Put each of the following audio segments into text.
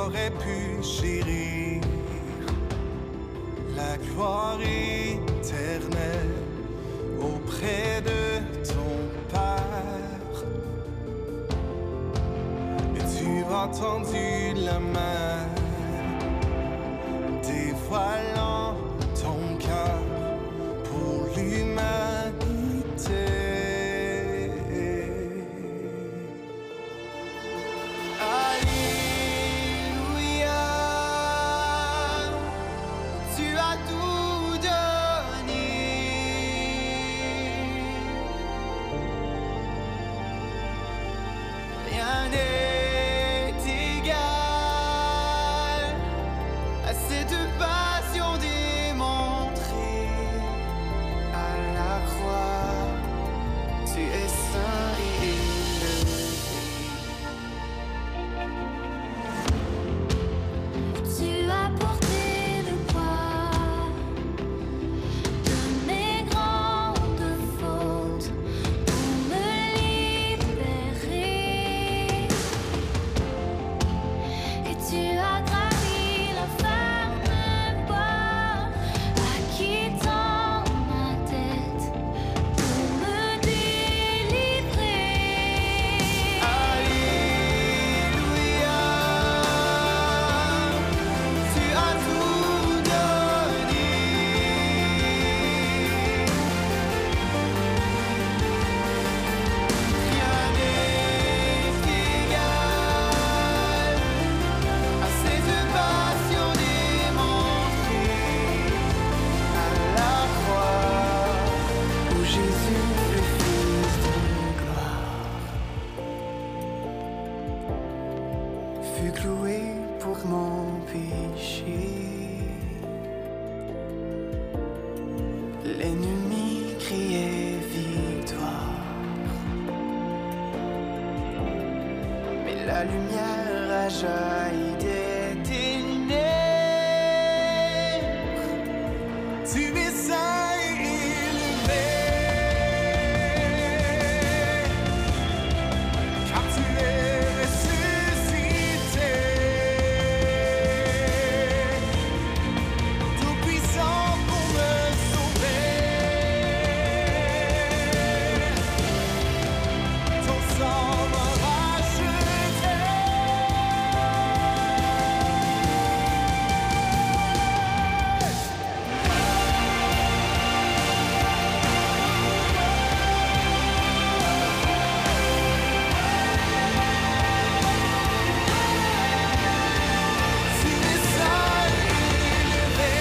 aurait pu chérir la gloire éternelle auprès de ton Père. Et tu as tendu la main, dévoilant ton cœur pour l'humanité. Alléluia, tu as tout donné. Rien n'est égal à cette passion démontrée à la croix. Tu es saint et élevé. Tu as porté le poids de mes grandes fautes pour me libérer. Et tu as gravi l'infâme bois, acquittant ma tête pour me délivrer. Alléluia, tu as tout donné. Rien n'est égal à cette passion démontrée à la croix, où Jésus, le Fils de gloire, fut cloué pour mon péché. L'ennemi criait victoire, mais la lumière a jailli des ténèbres. Tu es saint et élevé, car tu es ressuscité, tout puissant pour me sauver. Ton sang m'a racheté. Tu es saint et élevé,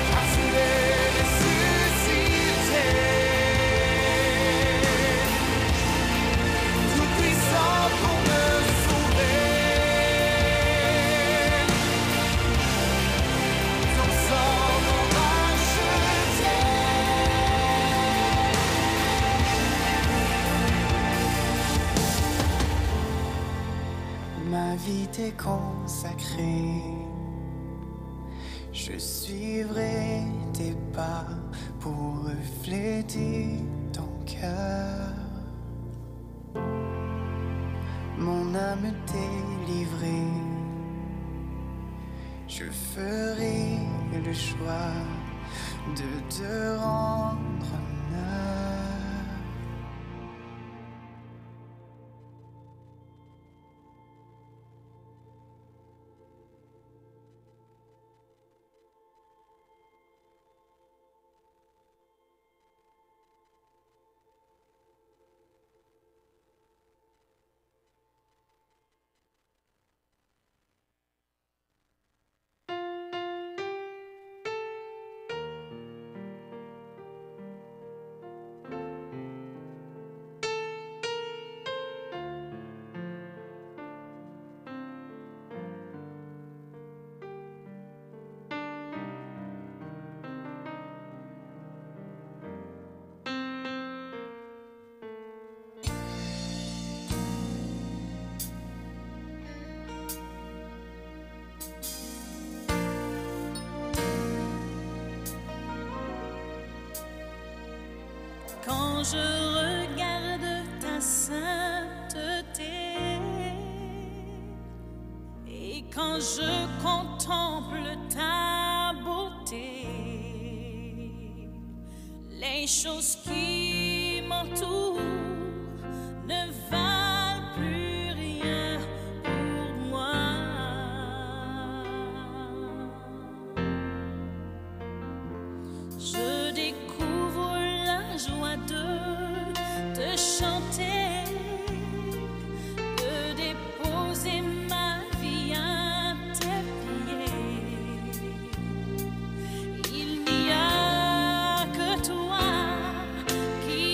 car tu es ressuscité, tout puissant pour me sauver. Ton sang m'a racheté. Ma vie t'est consacrée, je suivrai tes pas pour refléter ton cœur. Mon âme t'est livrée, je ferai le choix de te rendre honneur. Quand je regarde ta sainteté, quand je contemple ta beauté, les choses qui m'entourent ne valent plus rien pour moi. Je découvre la joie de te chanter, de déposer ma vie à tes pieds. Il n'y a que toi qui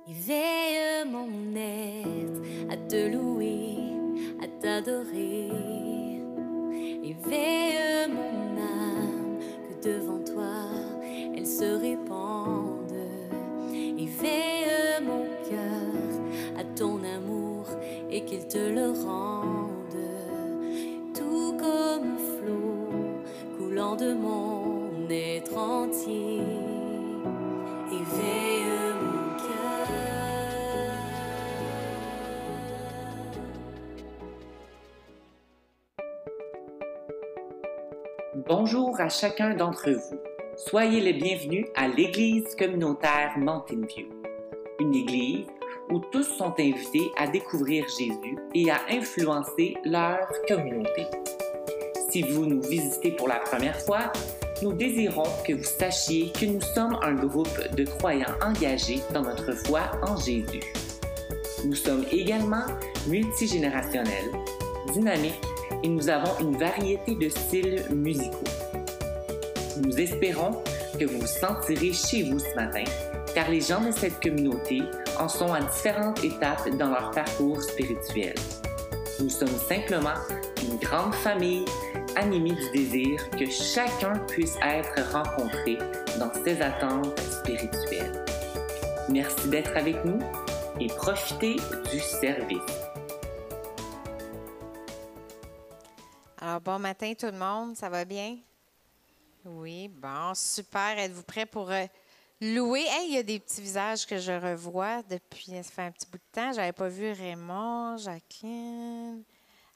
Éveille mon être à te louer, à t'adorer. Éveille mon âme, que devant toi elle se répande. Éveille mon cœur à ton amour et qu'il te le rende. Tout comme flot coulant de mon être entier. Éveille mon cœur. Bonjour à chacun d'entre vous. Soyez les bienvenus à l'Église communautaire Mountain View, une église où tous sont invités à découvrir Jésus et à influencer leur communauté. Si vous nous visitez pour la première fois, nous désirons que vous sachiez que nous sommes un groupe de croyants engagés dans notre foi en Jésus. Nous sommes également multigénérationnels, dynamiques et nous avons une variété de styles musicaux. Nous espérons que vous vous sentirez chez vous ce matin, car les gens de cette communauté en sont à différentes étapes dans leur parcours spirituel. Nous sommes simplement une grande famille animée du désir que chacun puisse être rencontré dans ses attentes spirituelles. Merci d'être avec nous et profitez du service. Alors, bon matin tout le monde, ça va bien? Oui, bon, super. Êtes-vous prêts pour louer? Hey, il y a des petits visages que je revois depuis, ça fait un petit bout de temps. Je n'avais pas vu Raymond, Jacqueline.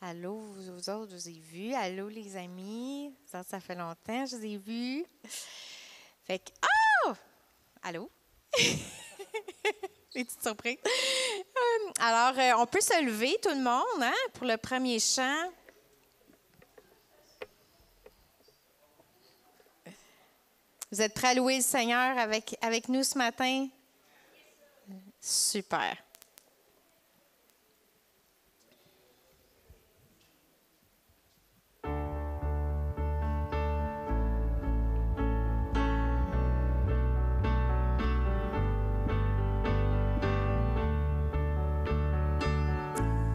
Allô, vous autres, je vous ai vus. Allô, les amis. Ça fait longtemps, je vous ai vus. Fait que, oh! Allô? Les petites surprises. Alors, on peut se lever, tout le monde, hein, pour le premier chant. Vous êtes prêts à louer le Seigneur avec nous ce matin? Super.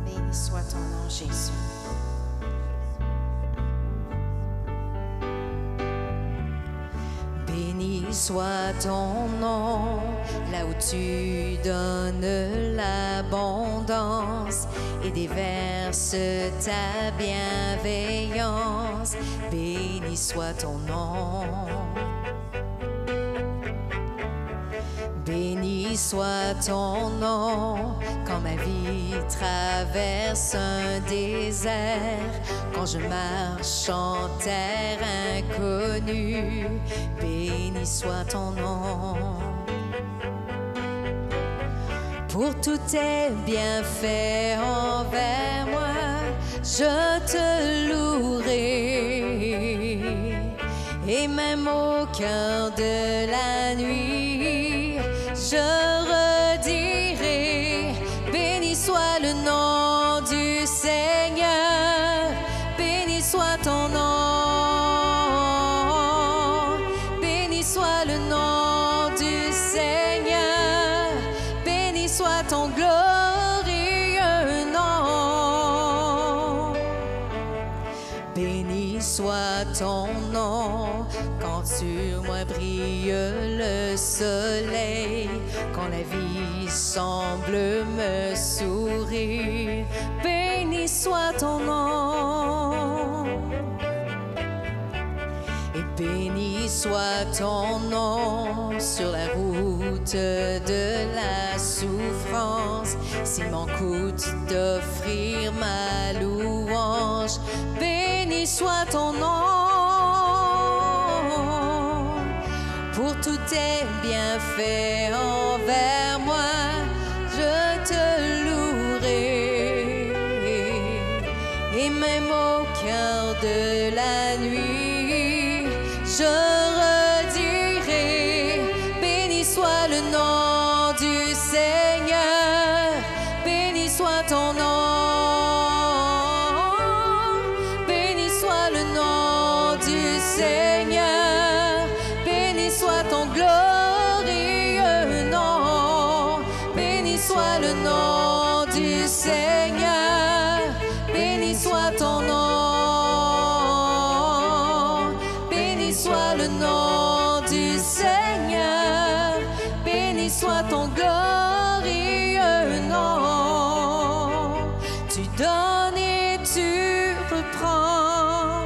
Béni soit ton nom, Jésus. Béni soit ton nom, là où tu donnes l'abondance et déverses ta bienveillance. Béni soit ton nom. Béni soit ton nom, quand ma vie traverse un désert, quand je marche en terre inconnue. Béni soit ton nom. Pour tous tes bienfaits envers moi, je te louerai. Et même au cœur de la nuit, je redirai, béni soit le nom du Seigneur, béni soit ton nom, béni soit le nom du Seigneur, béni soit ton glorieux nom. Béni soit ton nom, quand sur moi brille le soleil, quand la vie semble me sourire, béni soit ton nom. Et béni soit ton nom sur la route de la souffrance, s'il m'en coûte d'offrir ma louange, béni soit ton nom. Pour tous tes bienfaits envers moi, je te louerai. Et même au cœur de la nuit, je redirai, béni soit le nom du Seigneur, béni soit ton nom, béni soit le nom du Seigneur, béni soit ton glorieux nom, béni béni soit ton glorieux nom. Tu donnes et tu reprends,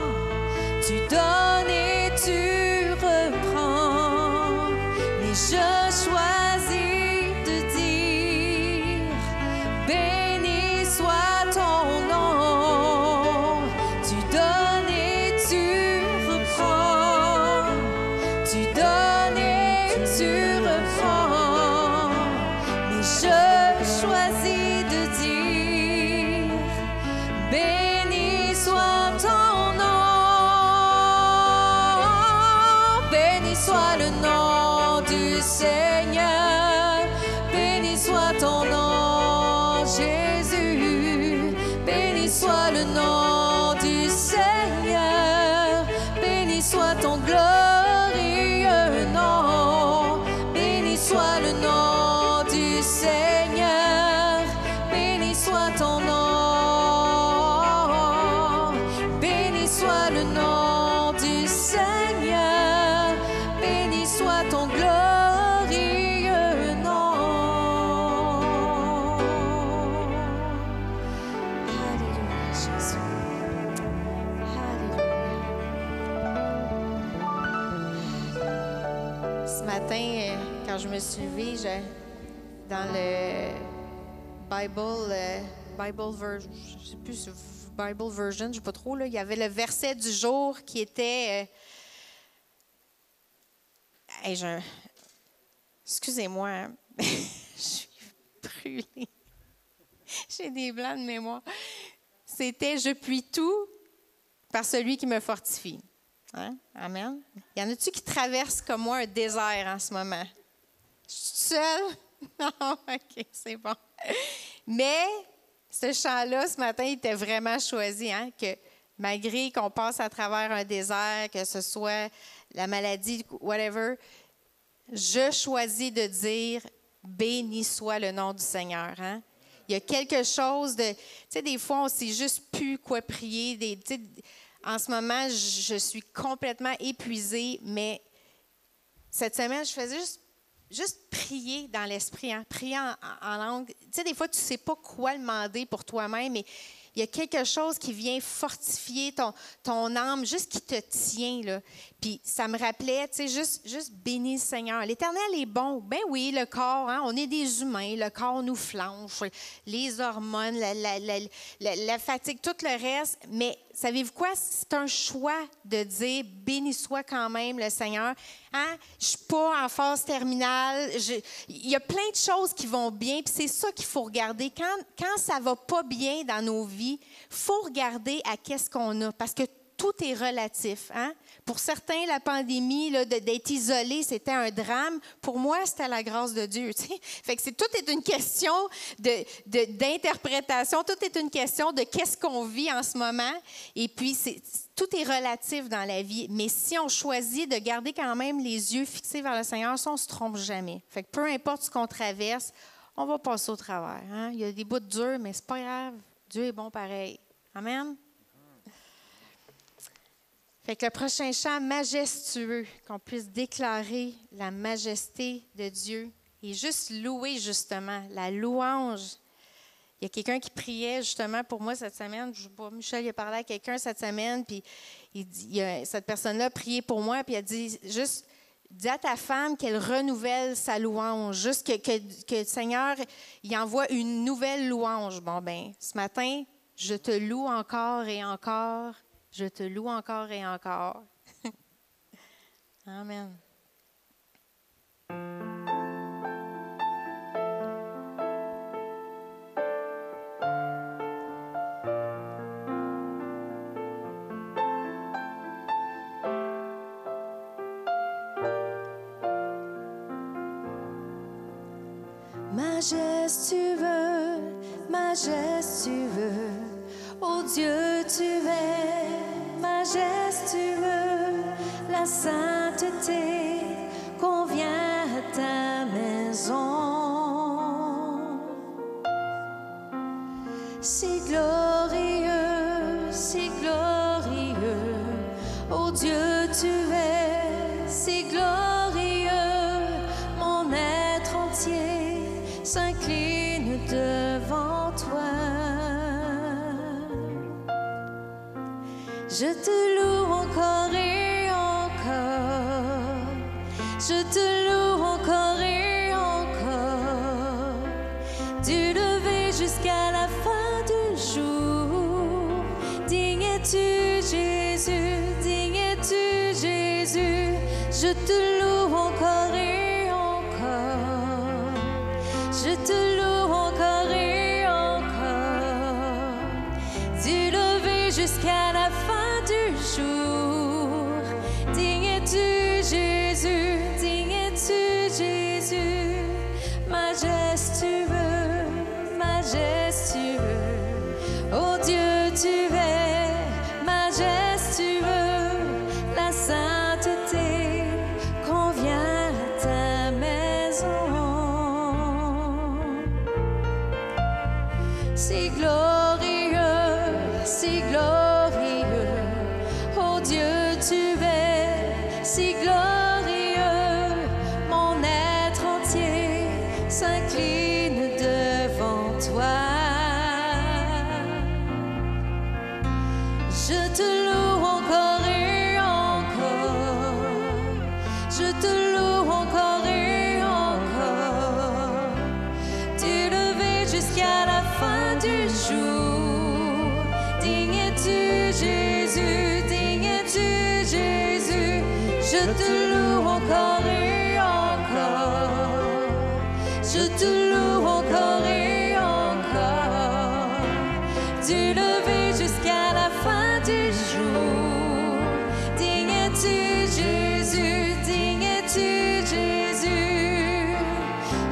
tu donnes et tu reprends. Mais je choisis de dire, béni soit ton nom. Tu donnes et tu reprends, tu donnes et tu reprends. Mais je choisis de dire, béni soit ton nom. Béni soit le nom du Seigneur. Béni soit ton nom, Jésus. Béni soit le nom du Seigneur. Béni soit ton glorieux nom. Béni soit le nom du Seigneur. Béni soit ton nom. Béni soit le nom du Seigneur. Béni soit ton glorieux nom. Alléluia, Jésus. Alléluia. Ce matin, quand je me suis levée, dans le Bible version, je sais plus, Bible version, je sais pas trop, là, il y avait le verset du jour qui était... Excusez-moi, hein, je suis brûlée. J'ai des blancs de mémoire. C'était « Je puis tout par celui qui me fortifie ». Hein? Amen. Y en a-tu qui traversent comme moi un désert en ce moment? Je suis seule? Non, OK, c'est bon. Mais ce chant-là, ce matin, il était vraiment choisi, hein? Que malgré qu'on passe à travers un désert, que ce soit la maladie, whatever, je choisis de dire « Béni soit le nom du Seigneur. » Hein? Il y a quelque chose de... Tu sais, des fois, on ne sait juste plus quoi prier. En ce moment, je suis complètement épuisée, mais cette semaine, je faisais juste prier dans l'esprit, hein? Prier en langue. Tu sais, des fois, tu ne sais pas quoi demander pour toi-même, mais il y a quelque chose qui vient fortifier ton âme, juste qui te tient, là. Puis ça me rappelait, tu sais, juste bénis le Seigneur. L'Éternel est bon. Ben oui, le corps, hein, on est des humains, le corps nous flanche, les hormones, la fatigue, tout le reste. Mais savez-vous quoi? C'est un choix de dire béni soit quand même le Seigneur. Hein? Je ne suis pas en phase terminale. Il y a plein de choses qui vont bien, puis c'est ça qu'il faut regarder. Quand ça ne va pas bien dans nos vies, il faut regarder à qu'est-ce qu'on a, parce que tout est relatif. Hein? Pour certains, la pandémie, là, d'être isolé, c'était un drame. Pour moi, c'était la grâce de Dieu. Tu sais? Fait que tout est une question d'interprétation, tout est une question de qu'est-ce qu'on vit en ce moment. Et puis, tout est relatif dans la vie. Mais si on choisit de garder quand même les yeux fixés vers le Seigneur, ça, on ne se trompe jamais. Fait que peu importe ce qu'on traverse, on va passer au travers. Hein? Il y a des bouts durs, mais c'est pas grave. Dieu est bon pareil. Amen. Fait que le prochain chant majestueux, qu'on puisse déclarer la majesté de Dieu et juste louer justement la louange. Il y a quelqu'un qui priait justement pour moi cette semaine. Je sais pas, Michel il a parlé à quelqu'un cette semaine, puis cette personne-là a prié pour moi, puis elle dit juste dis à ta femme qu'elle renouvelle sa louange, juste que le Seigneur il envoie une nouvelle louange. Bon ben, ce matin, je te loue encore et encore. Je te loue encore et encore. Amen. Majestueux, ô Dieu, tu es majestueux, la sainteté convient à ta maison. Si glorieux, ô Dieu, tu es si glorieux, mon être entier s'incline devant toi. Je te loue encore et encore. Je te loue encore et encore. Du lever jusqu'à la fin du jour. Digne es-tu, Jésus, digne es-tu, Jésus. Je te loue encore et encore. Je te loue encore et encore. Du lever jusqu'à la fin du jour. Digne es-tu, Jésus, digne es-tu, Jésus. Majestueux, majestueux. Oh Dieu, tu es majestueux. La sainteté convient à ta maison. Si glorieux, si glorieux. Oh Dieu, tu es si glorieux. Mon être entier s'incline devant toi. Je te loue encore et encore. Je te loue encore et encore. Du lever jusqu'à la fin du jour. Digne es-tu, Jésus, digne es-tu, Jésus. Je te loue encore et encore. Je te loue encore et encore. Du lever jusqu'à la fin du jour. Digne es-tu, Jésus, digne es-tu, Jésus.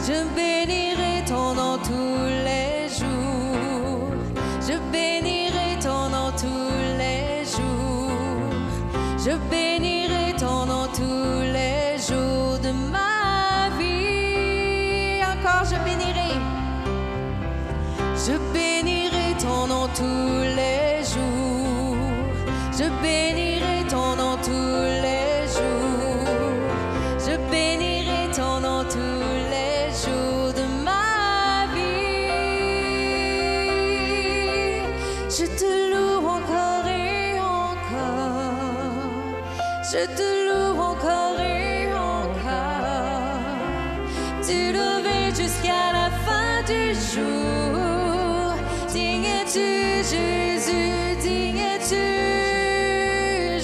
Je bénirai ton nom tous les jours. Je bénirai ton nom tous les jours. Je bénirai ton nom tous les jours de ma vie. Encore je bénirai. Je bénirai ton nom tous les jours. Je bénirai ton nom tous les jours. Je bénirai ton nom tous les jours de ma vie. Je te loue encore et encore. Je te loue encore et encore. Du lever jusqu'à la fin du jour. Digne es-tu, Jésus, digne es-tu.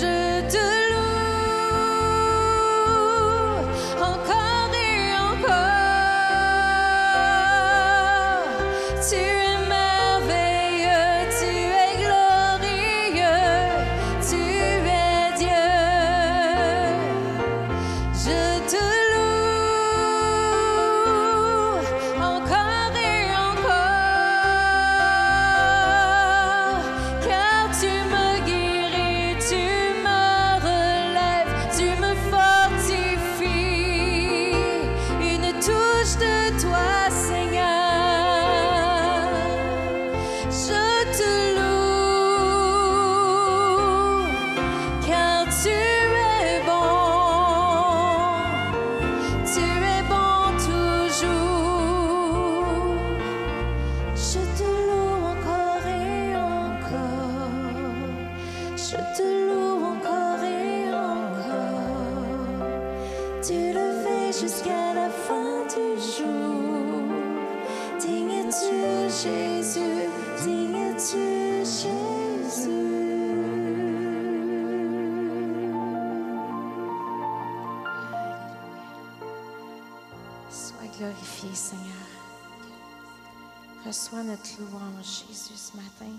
Je te loue encore et encore. Tu es merveilleux, tu es glorieux, tu es Dieu. Je te loue encore et encore. Car tu me guéris, tu me relèves, tu me fortifies. Une touche de toi, Seigneur. Je te loue, car tu es bon. Tu es bon toujours. Je te loue encore et encore. Je te loue encore et encore. Du lever jusqu'à la fin du jour. Digne es-tu, Jésus, digne es-tu, Jésus. Sois glorifié, Seigneur. Reçois notre louange, Jésus, ce matin.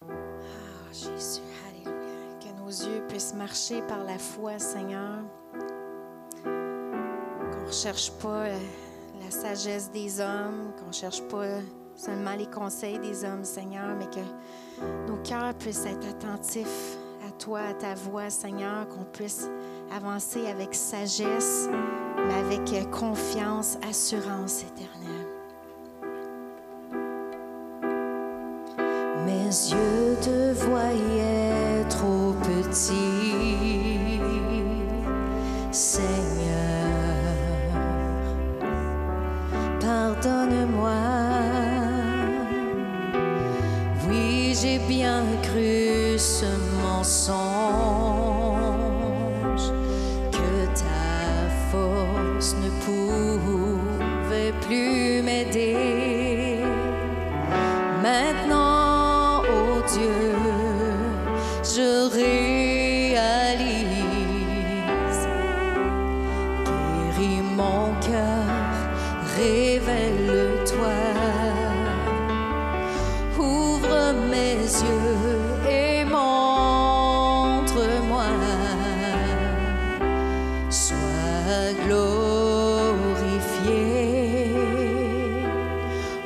Ah, Jésus, alléluia. Que nos yeux puissent marcher par la foi, Seigneur. Qu'on ne recherche pas la sagesse des hommes, qu'on ne cherche pas seulement les conseils des hommes, Seigneur, mais que nos cœurs puissent être attentifs à toi, à ta voix, Seigneur, qu'on puisse avancer avec sagesse, mais avec confiance, assurance éternelle. Mes yeux te voyaient trop petit, Seigneur, pardonne-moi. Oui, j'ai bien cru ce mensonge, que ta force ne pouvait plus m'aider. Maintenant, oh Dieu, je réalise. Guéris mon cœur, révèle-toi. Ouvre mes yeux et montre-moi. Sois glorifié.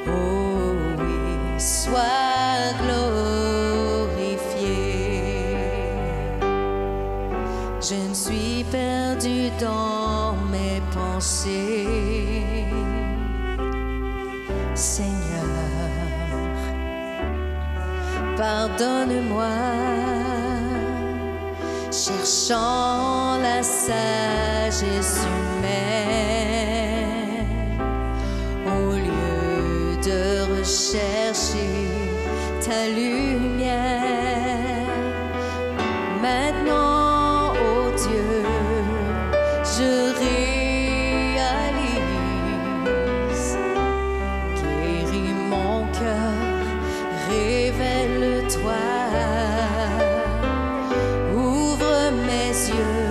Oh oui, sois glorifié. Je ne suis perdue dans mes pensées, Seigneur, pardonne-moi, cherchant la sagesse humaine, au lieu de rechercher ta lumière. Maintenant, oh Dieu, je réalise. Guéris mon cœur, révèle-toi. Ouvre mes yeux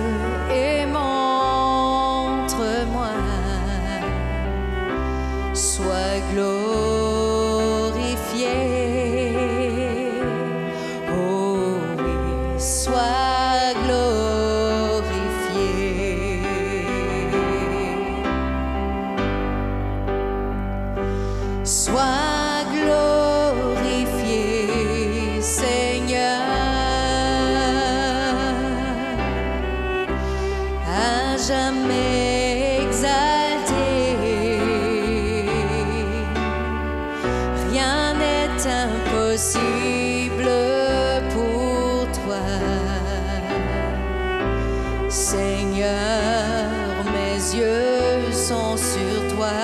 et montre-moi. Sois glorifié. Oh oui, sois glorifié. Sois glorifié, Seigneur, à jamais exalté. Rien n'est impossible pour toi, Seigneur. Mes yeux sont sur toi.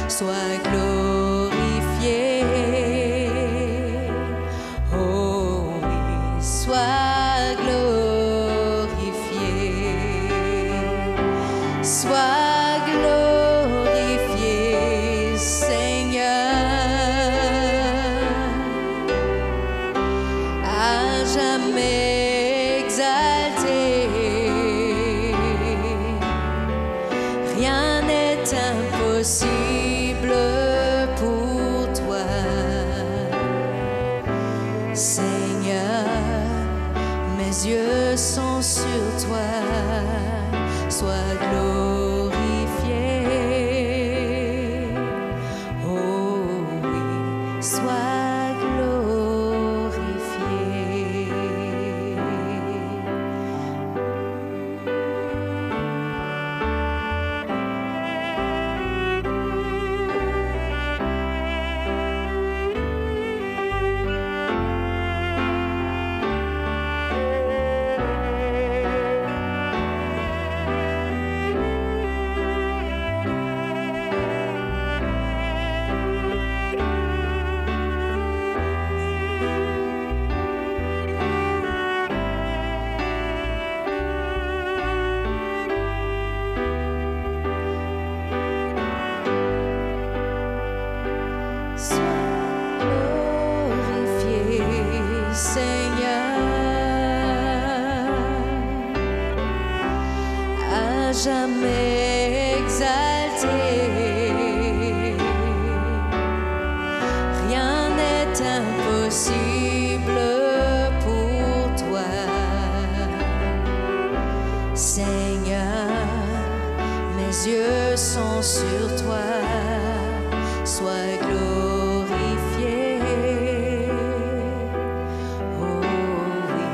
Sois glorifié. Oh oui, sois glorifié. Sois glorifié, Seigneur, à jamais exalté. Rien n'est impossible pour toi, Seigneur. Mes yeux sont sur toi. Sois glorifié. Oh oui, sois glorifié. Jamais exalté, rien n'est impossible pour toi, Seigneur. Mes yeux sont sur toi. Sois glorifié. Oh oui,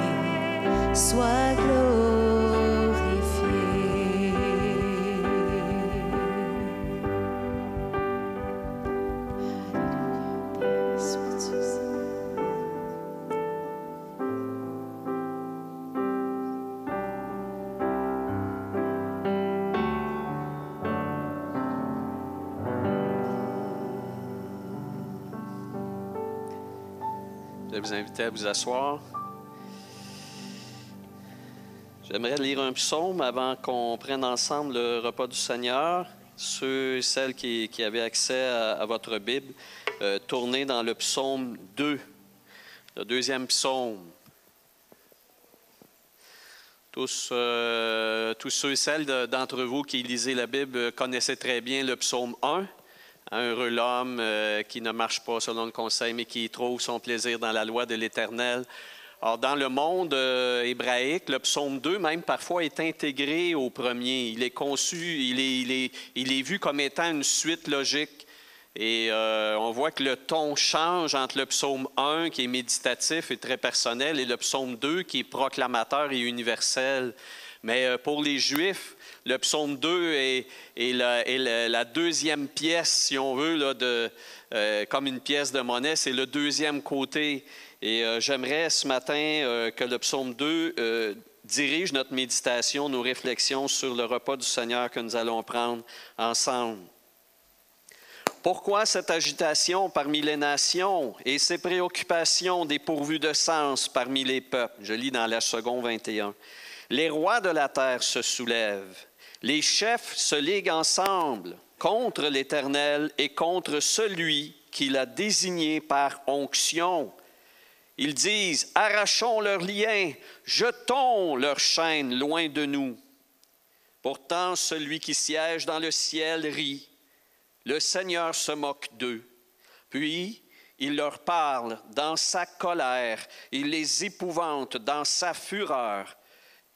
vais vous inviter à vous asseoir. J'aimerais lire un psaume avant qu'on prenne ensemble le repas du Seigneur. Ceux et celles qui avaient accès à votre Bible, tournez dans le psaume 2, le deuxième psaume. Tous ceux et celles d'entre vous qui lisez la Bible connaissaient très bien le psaume 1. Heureux l'homme qui ne marche pas selon le conseil, mais qui trouve son plaisir dans la loi de l'Éternel. Alors, dans le monde hébraïque, le psaume 2, même parfois, est intégré au premier. Il est conçu, il est vu comme étant une suite logique. Et on voit que le ton change entre le psaume 1, qui est méditatif et très personnel, et le psaume 2, qui est proclamateur et universel. Mais pour les Juifs, le psaume 2 est la deuxième pièce, si on veut, là, comme une pièce de monnaie. C'est le deuxième côté. Et j'aimerais ce matin que le psaume 2 dirige notre méditation, nos réflexions sur le repas du Seigneur que nous allons prendre ensemble. Pourquoi cette agitation parmi les nations et ces préoccupations dépourvues de sens parmi les peuples? Je lis dans la seconde 21. Les rois de la terre se soulèvent, les chefs se liguent ensemble contre l'Éternel et contre celui qui l'a désigné par onction. Ils disent, arrachons leurs liens, jetons leurs chaînes loin de nous. Pourtant, celui qui siège dans le ciel rit. Le Seigneur se moque d'eux. Puis, il leur parle dans sa colère. Il les épouvante dans sa fureur.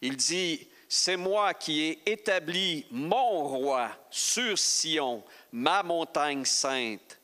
Il dit, c'est moi qui ai établi mon roi sur Sion, ma montagne sainte.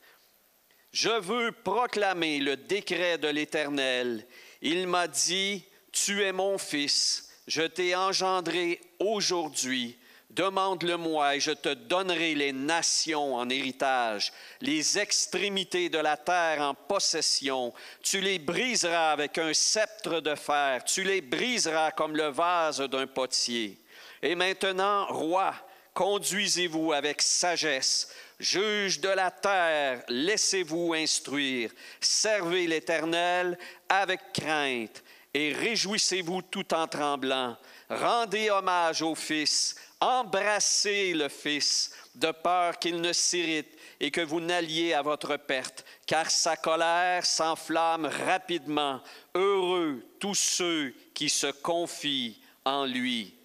Je veux proclamer le décret de l'Éternel. Il m'a dit, tu es mon fils, je t'ai engendré aujourd'hui. Demande-le-moi et je te donnerai les nations en héritage, les extrémités de la terre en possession. Tu les briseras avec un sceptre de fer, tu les briseras comme le vase d'un potier. Et maintenant, roi, conduisez-vous avec sagesse. Juge de la terre, laissez-vous instruire. Servez l'Éternel avec crainte et réjouissez-vous tout en tremblant. Rendez hommage au Fils, embrassez le Fils, de peur qu'il ne s'irrite et que vous n'alliez à votre perte, car sa colère s'enflamme rapidement. Heureux tous ceux qui se confient en lui.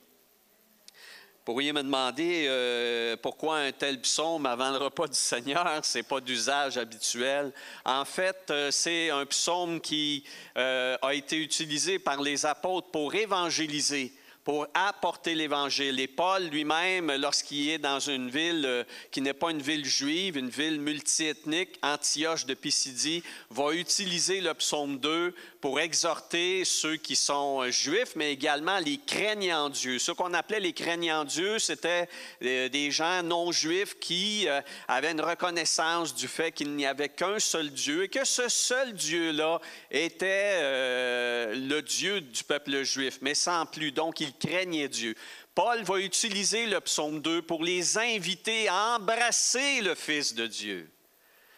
Vous pourriez me demander pourquoi un tel psaume avant le repas du Seigneur, ce n'est pas d'usage habituel. En fait, c'est un psaume qui a été utilisé par les apôtres pour évangéliser, pour apporter l'Évangile. Et Paul lui-même, lorsqu'il est dans une ville qui n'est pas une ville juive, une ville multiethnique, Antioche de Pisidie, va utiliser le psaume 2 pour exhorter ceux qui sont juifs, mais également les craignants Dieu. Ce qu'on appelait les craignants Dieu, c'était des gens non juifs qui avaient une reconnaissance du fait qu'il n'y avait qu'un seul Dieu et que ce seul Dieu-là était le Dieu du peuple juif, mais sans plus. Donc, ils craignaient Dieu. Paul va utiliser le psaume 2 pour les inviter à embrasser le Fils de Dieu.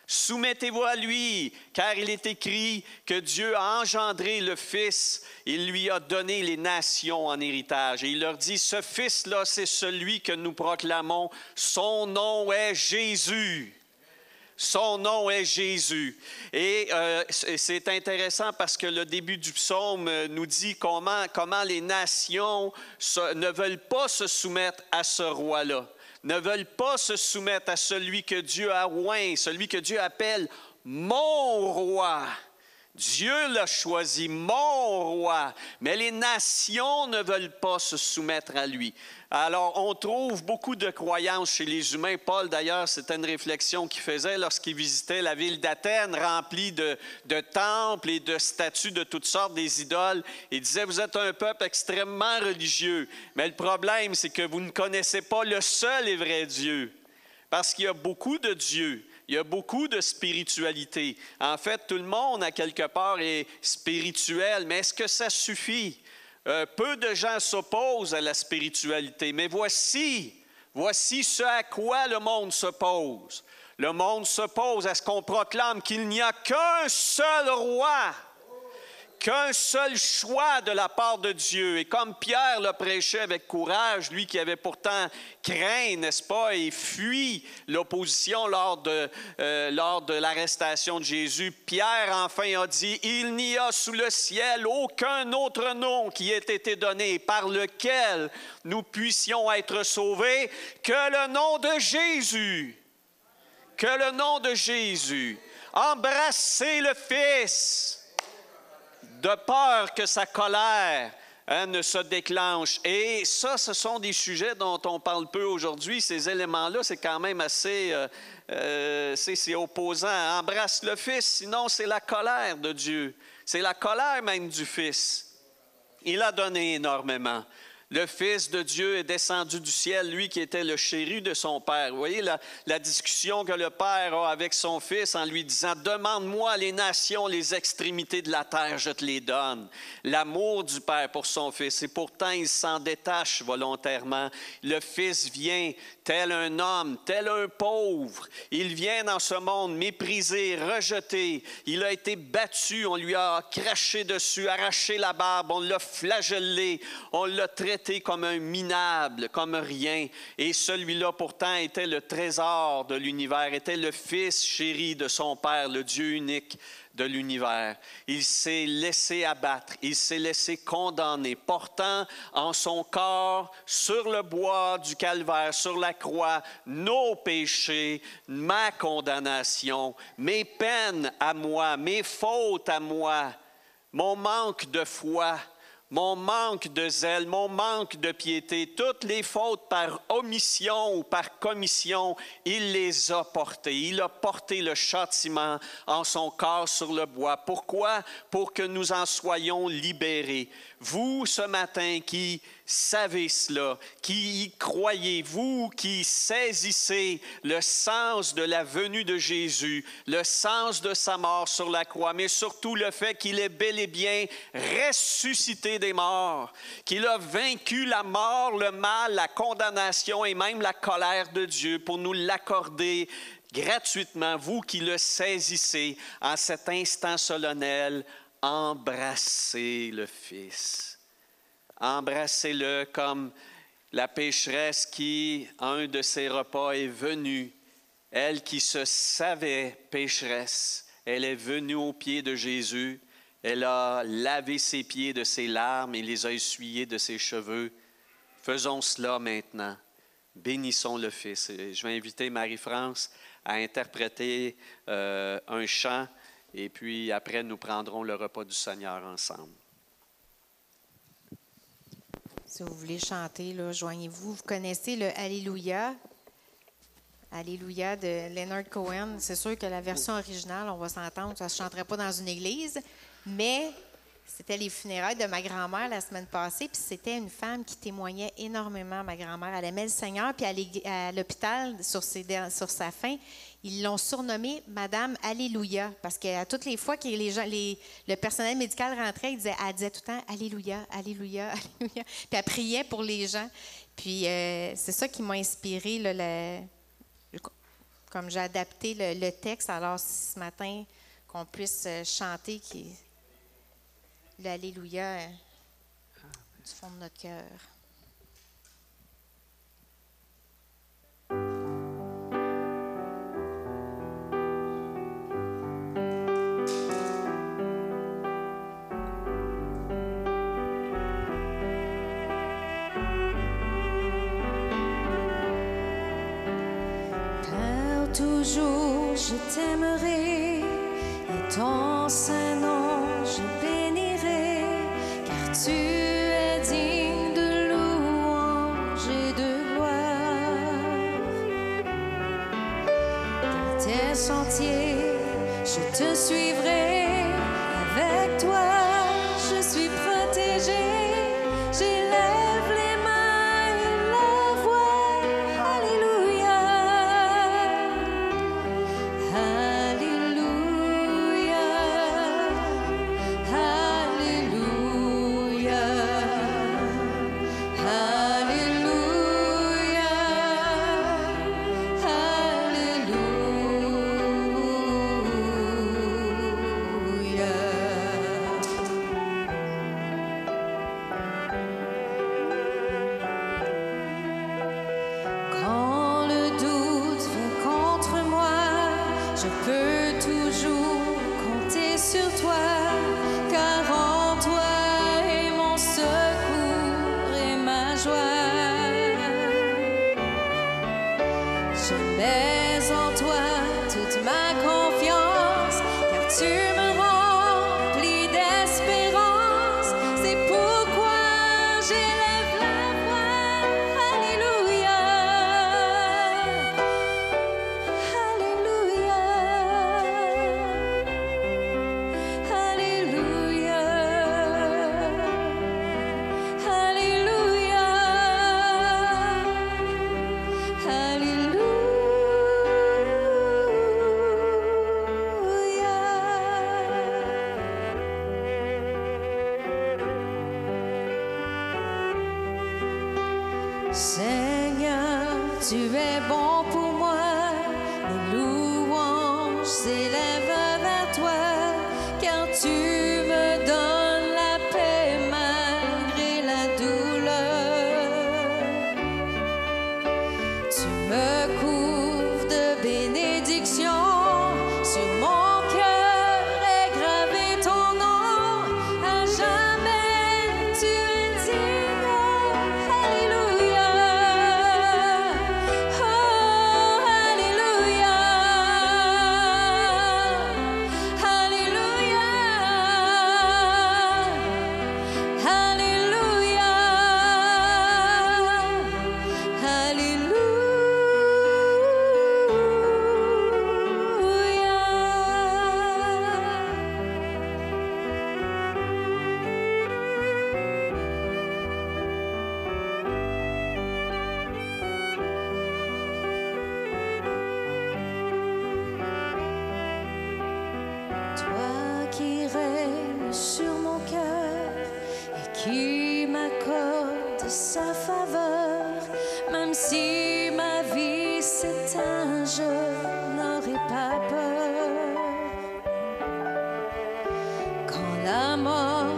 Soumettez-vous à lui, car il est écrit que Dieu a engendré le Fils, il lui a donné les nations en héritage. Et il leur dit, ce Fils-là, c'est celui que nous proclamons, son nom est Jésus. Son nom est Jésus. Et c'est intéressant parce que le début du psaume nous dit comment les nations ne veulent pas se soumettre à ce roi-là, ne veulent pas se soumettre à celui que Dieu a oint, celui que Dieu appelle mon roi. Dieu l'a choisi, mon roi, mais les nations ne veulent pas se soumettre à lui. Alors, on trouve beaucoup de croyances chez les humains. Paul, d'ailleurs, c'était une réflexion qu'il faisait lorsqu'il visitait la ville d'Athènes, remplie de temples et de statues de toutes sortes, des idoles. Il disait, vous êtes un peuple extrêmement religieux, mais le problème, c'est que vous ne connaissez pas le seul et vrai Dieu, parce qu'il y a beaucoup de dieux. Il y a beaucoup de spiritualité. En fait, tout le monde, à quelque part, est spirituel, mais est-ce que ça suffit? Peu de gens s'opposent à la spiritualité, mais voici ce à quoi le monde s'oppose. Le monde s'oppose à ce qu'on proclame qu'il n'y a qu'un seul roi. qu'un seul choix de la part de Dieu. Et comme Pierre le prêchait avec courage, lui qui avait pourtant craint, n'est-ce pas, et fui l'opposition lors de l'arrestation de Jésus, Pierre enfin a dit, « Il n'y a sous le ciel aucun autre nom qui ait été donné par lequel nous puissions être sauvés que le nom de Jésus. » Que le nom de Jésus. Embrassez le Fils, de peur que sa colère ne se déclenche. Et ça, ce sont des sujets dont on parle peu aujourd'hui. Ces éléments-là, c'est quand même assez c'est opposant. Embrasse le Fils, sinon c'est la colère de Dieu. C'est la colère même du Fils. Il a donné énormément. Le Fils de Dieu est descendu du ciel, lui qui était le chéri de son Père. Vous voyez la discussion que le Père a avec son Fils en lui disant, « Demande-moi les nations, les extrémités de la terre, je te les donne. » L'amour du Père pour son Fils. Et pourtant, il s'en détache volontairement. Le Fils vient tel un homme, tel un pauvre. Il vient dans ce monde méprisé, rejeté. Il a été battu, on lui a craché dessus, arraché la barbe, on l'a flagellé, on l'a traité comme un minable, comme rien. Et celui-là, pourtant, était le trésor de l'univers, était le Fils chéri de son Père, le Dieu unique de l'univers. Il s'est laissé abattre, il s'est laissé condamner, portant en son corps sur le bois du calvaire, sur la croix, nos péchés, ma condamnation, mes peines à moi, mes fautes à moi, mon manque de foi, mon manque de zèle, mon manque de piété, toutes les fautes par omission ou par commission, il les a portées. Il a porté le châtiment en son corps sur le bois. Pourquoi? Pour que nous en soyons libérés. Vous, ce matin, qui savez cela, qui y croyez, vous qui saisissez le sens de la venue de Jésus, le sens de sa mort sur la croix, mais surtout le fait qu'il est bel et bien ressuscité des morts, qu'il a vaincu la mort, le mal, la condamnation et même la colère de Dieu pour nous l'accorder gratuitement. Vous qui le saisissez en cet instant solennel, embrassez le Fils. Embrassez-le comme la pécheresse qui, à un de ses repas, est venue. Elle qui se savait pécheresse, elle est venue aux pieds de Jésus. Elle a lavé ses pieds de ses larmes et les a essuyés de ses cheveux. Faisons cela maintenant. Bénissons le Fils. Et je vais inviter Marie-France à interpréter un chant et puis après, nous prendrons le repas du Seigneur ensemble. Si vous voulez chanter, là, joignez-vous. Vous connaissez le Alléluia. Alléluia de Leonard Cohen. C'est sûr que la version originale, on va s'entendre, ça ne se chanterait pas dans une église, mais c'était les funérailles de ma grand-mère la semaine passée, puis c'était une femme qui témoignait énormément, ma grand-mère. Elle aimait le Seigneur, puis à l'hôpital, sur sa fin, ils l'ont surnommée Madame Alléluia, parce qu'à toutes les fois que le personnel médical rentrait, elle disait tout le temps Alléluia, Alléluia, Alléluia. Puis elle priait pour les gens. Puis c'est ça qui m'a inspiré, là, comme j'ai adapté le texte. Alors ce matin, qu'on puisse chanter l'Alléluia du fond de notre cœur. Toujours je t'aimerai et ton saint nom je bénirai, car tu es digne de louange et de gloire. Dans tes sentiers je te suivrai, avec toi je suis protégée. J'élève les mains et la voix, Alléluia. je peux toujours compter sur toi, car en toi est mon secours et ma joie. Je mets en toi toute ma confiance, car tu me remplis d'espérance. C'est pourquoi j'élève la voix. Alléluia. Alléluia. Alléluia. Alléluia. Seigneur, tu es bon pour moi, mes louanges s'élèvent vers toi, car tu me donnes la paix malgré la douleur. Tu me couvres de bénédictions, sur mon cœur est gravé ton nom, à jamais tu es digne. Alléluia. Oh, alléluia. Alléluia. Alléluia. Toi qui règnes sur mon cœur et qui m'accorde sa faveur, même si ma vie s'éteint, je n'aurai pas peur. Quand la mort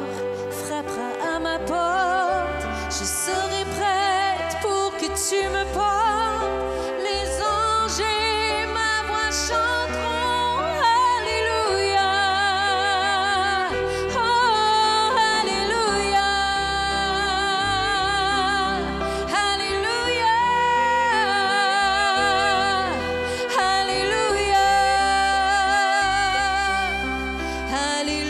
frappera à ma porte, je serai prête pour que tu me portes. Les anges et ma voix chanteront. Alléluia. Oh, alléluia. Alléluia. Alléluia.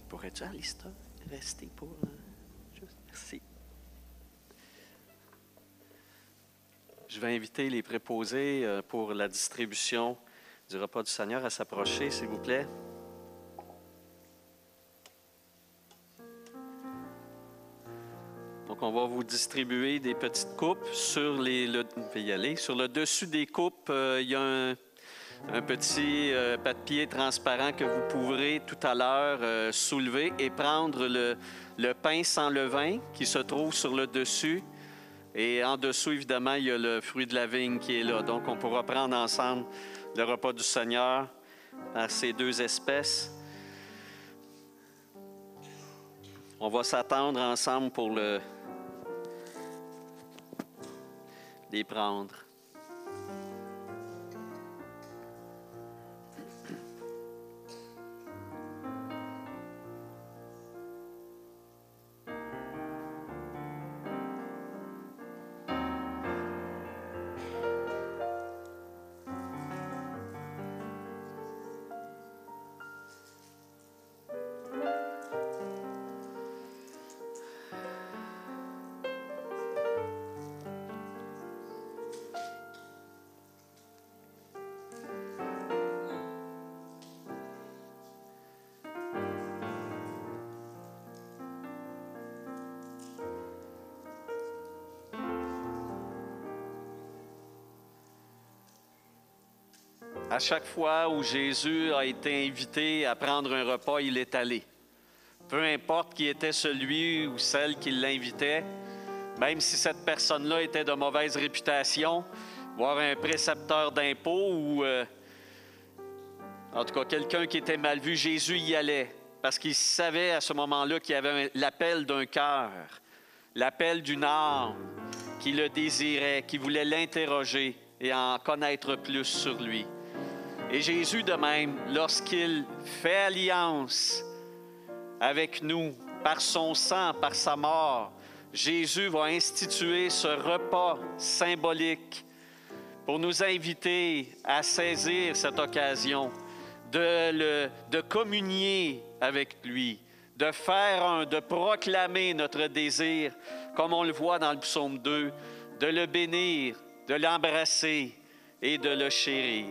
Pourrais-tu, Alista, rester pour... juste... Merci. Je vais inviter les préposés pour la distribution du repas du Seigneur à s'approcher, s'il vous plaît. Donc, on va vous distribuer des petites coupes. Sur le dessus des coupes, il y a un petit papier transparent que vous pourrez tout à l'heure soulever et prendre le pain sans levain qui se trouve sur le dessus. Et en dessous, évidemment, il y a le fruit de la vigne qui est là. Donc, on pourra prendre ensemble le repas du Seigneur par ces deux espèces. On va s'attendre ensemble pour les prendre. À chaque fois où Jésus a été invité à prendre un repas, il est allé. Peu importe qui était celui ou celle qui l'invitait, même si cette personne-là était de mauvaise réputation, voire un précepteur d'impôts ou en tout cas quelqu'un qui était mal vu, Jésus y allait parce qu'il savait à ce moment-là qu'il y avait l'appel d'un cœur, l'appel d'une âme qui le désirait, qui voulait l'interroger et en connaître plus sur lui. Et Jésus de même, lorsqu'il fait alliance avec nous par son sang, par sa mort, Jésus va instituer ce repas symbolique pour nous inviter à saisir cette occasion de communier avec lui, de faire de proclamer notre désir, comme on le voit dans le psaume 2, de le bénir, de l'embrasser et de le chérir.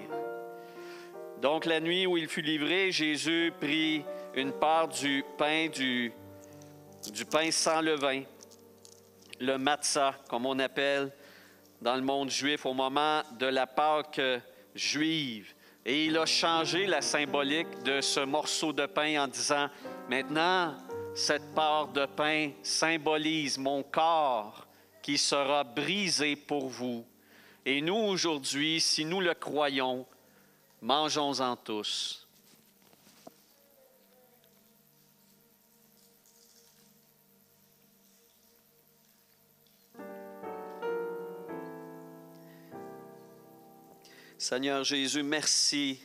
Donc, la nuit où il fut livré, Jésus prit une part du pain sans levain, le matzah, comme on appelle dans le monde juif, au moment de la Pâque juive. Et il a changé la symbolique de ce morceau de pain en disant, maintenant, cette part de pain symbolise mon corps qui sera brisé pour vous. Et nous, aujourd'hui, si nous le croyons, mangeons-en tous. Seigneur Jésus, merci.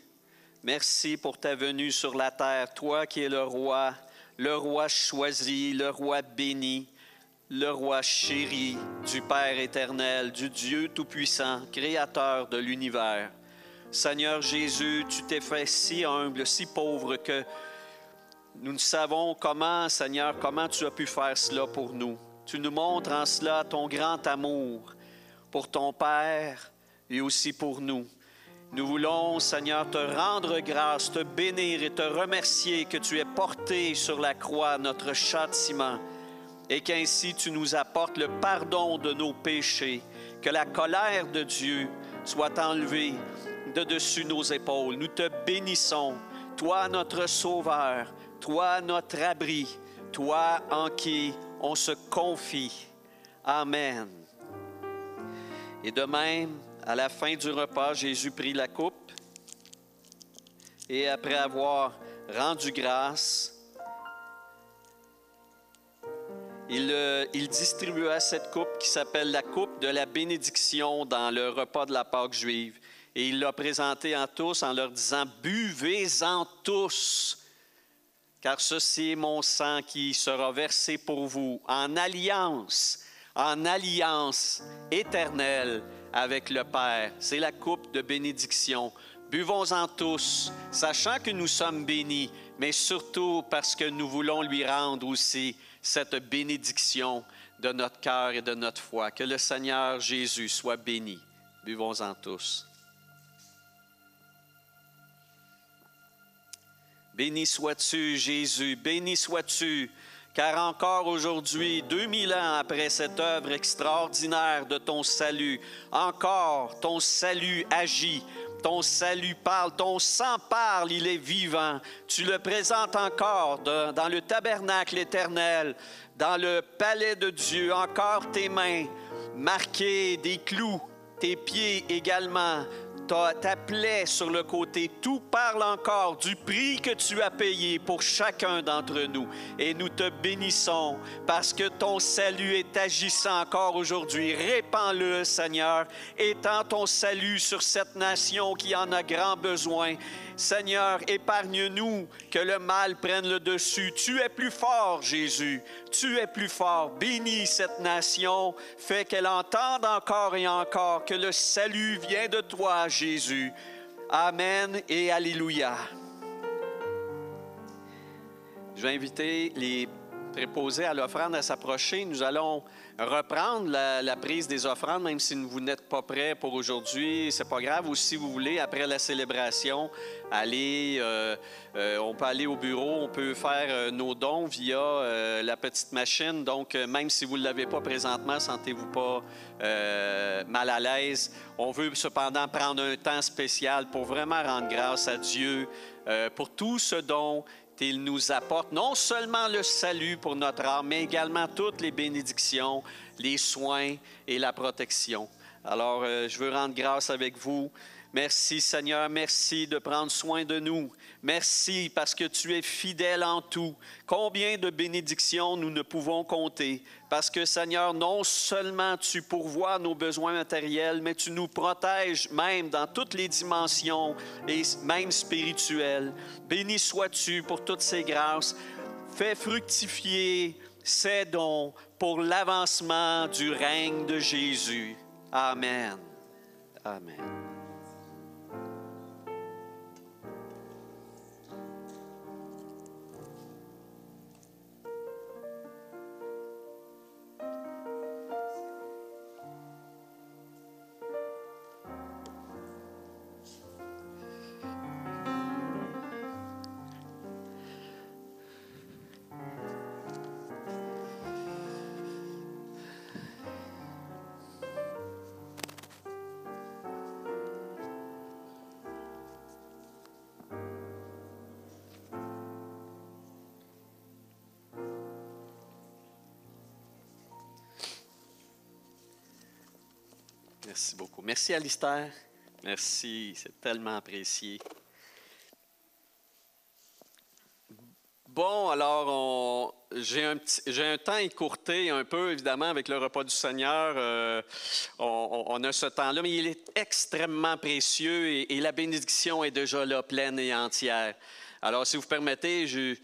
Merci pour ta venue sur la terre, toi qui es le roi choisi, le roi béni, le roi chéri du Père éternel, du Dieu Tout-Puissant, créateur de l'univers. Seigneur Jésus, tu t'es fait si humble, si pauvre que nous ne savons comment, Seigneur, comment tu as pu faire cela pour nous. Tu nous montres en cela ton grand amour pour ton Père et aussi pour nous. Nous voulons, Seigneur, te rendre grâce, te bénir et te remercier que tu aies porté sur la croix notre châtiment et qu'ainsi tu nous apportes le pardon de nos péchés, que la colère de Dieu soit enlevée de dessus nos épaules. Nous te bénissons, toi notre Sauveur, toi notre abri, toi en qui on se confie. Amen. Et de même, à la fin du repas, Jésus prit la coupe et après avoir rendu grâce, il distribua cette coupe qui s'appelle la coupe de la bénédiction dans le repas de la Pâque juive. Et il l'a présentée à tous en leur disant, « Buvez-en tous, car ceci est mon sang qui sera versé pour vous en alliance éternelle avec le Père. » C'est la coupe de bénédiction. Buvons-en tous, sachant que nous sommes bénis, mais surtout parce que nous voulons lui rendre aussi cette bénédiction de notre cœur et de notre foi. Que le Seigneur Jésus soit béni. Buvons-en tous. Béni sois-tu, Jésus, béni sois-tu, car encore aujourd'hui, 2000 ans après cette œuvre extraordinaire de ton salut, encore ton salut agit, ton salut parle, ton sang parle, il est vivant. Tu le présentes encore dans le tabernacle éternel, dans le palais de Dieu, encore tes mains marquées des clous, tes pieds également, ta plaie sur le côté, tout parle encore du prix que tu as payé pour chacun d'entre nous. Et nous te bénissons parce que ton salut est agissant encore aujourd'hui. Répands-le, Seigneur. Étends ton salut sur cette nation qui en a grand besoin. Seigneur, épargne-nous que le mal prenne le dessus. Tu es plus fort, Jésus. Tu es plus fort. Bénis cette nation. Fais qu'elle entende encore et encore que le salut vient de toi, Jésus. Amen et Alléluia. Je vais inviter préposés à l'offrande à s'approcher, nous allons reprendre la prise des offrandes, même si vous n'êtes pas prêts pour aujourd'hui. C'est pas grave. Ou si vous voulez, après la célébration, aller, on peut aller au bureau, on peut faire nos dons via la petite machine. Donc, même si vous ne l'avez pas présentement, sentez-vous pas mal à l'aise. On veut cependant prendre un temps spécial pour vraiment rendre grâce à Dieu pour tout ce dont il nous apporte non seulement le salut pour notre âme, mais également toutes les bénédictions, les soins et la protection. Alors, je veux rendre grâce avec vous. Merci Seigneur, merci de prendre soin de nous. Merci parce que tu es fidèle en tout. Combien de bénédictions nous ne pouvons compter. Parce que Seigneur, non seulement tu pourvois nos besoins matériels, mais tu nous protèges même dans toutes les dimensions et même spirituelles. Béni sois-tu pour toutes ces grâces. Fais fructifier ces dons pour l'avancement du règne de Jésus. Amen. Amen. Merci beaucoup. Merci Alistair. Merci, c'est tellement apprécié. Bon, alors, j'ai un temps écourté un peu, évidemment, avec le repas du Seigneur. On a ce temps-là, mais il est extrêmement précieux et la bénédiction est déjà là, pleine et entière. Alors, si vous permettez, je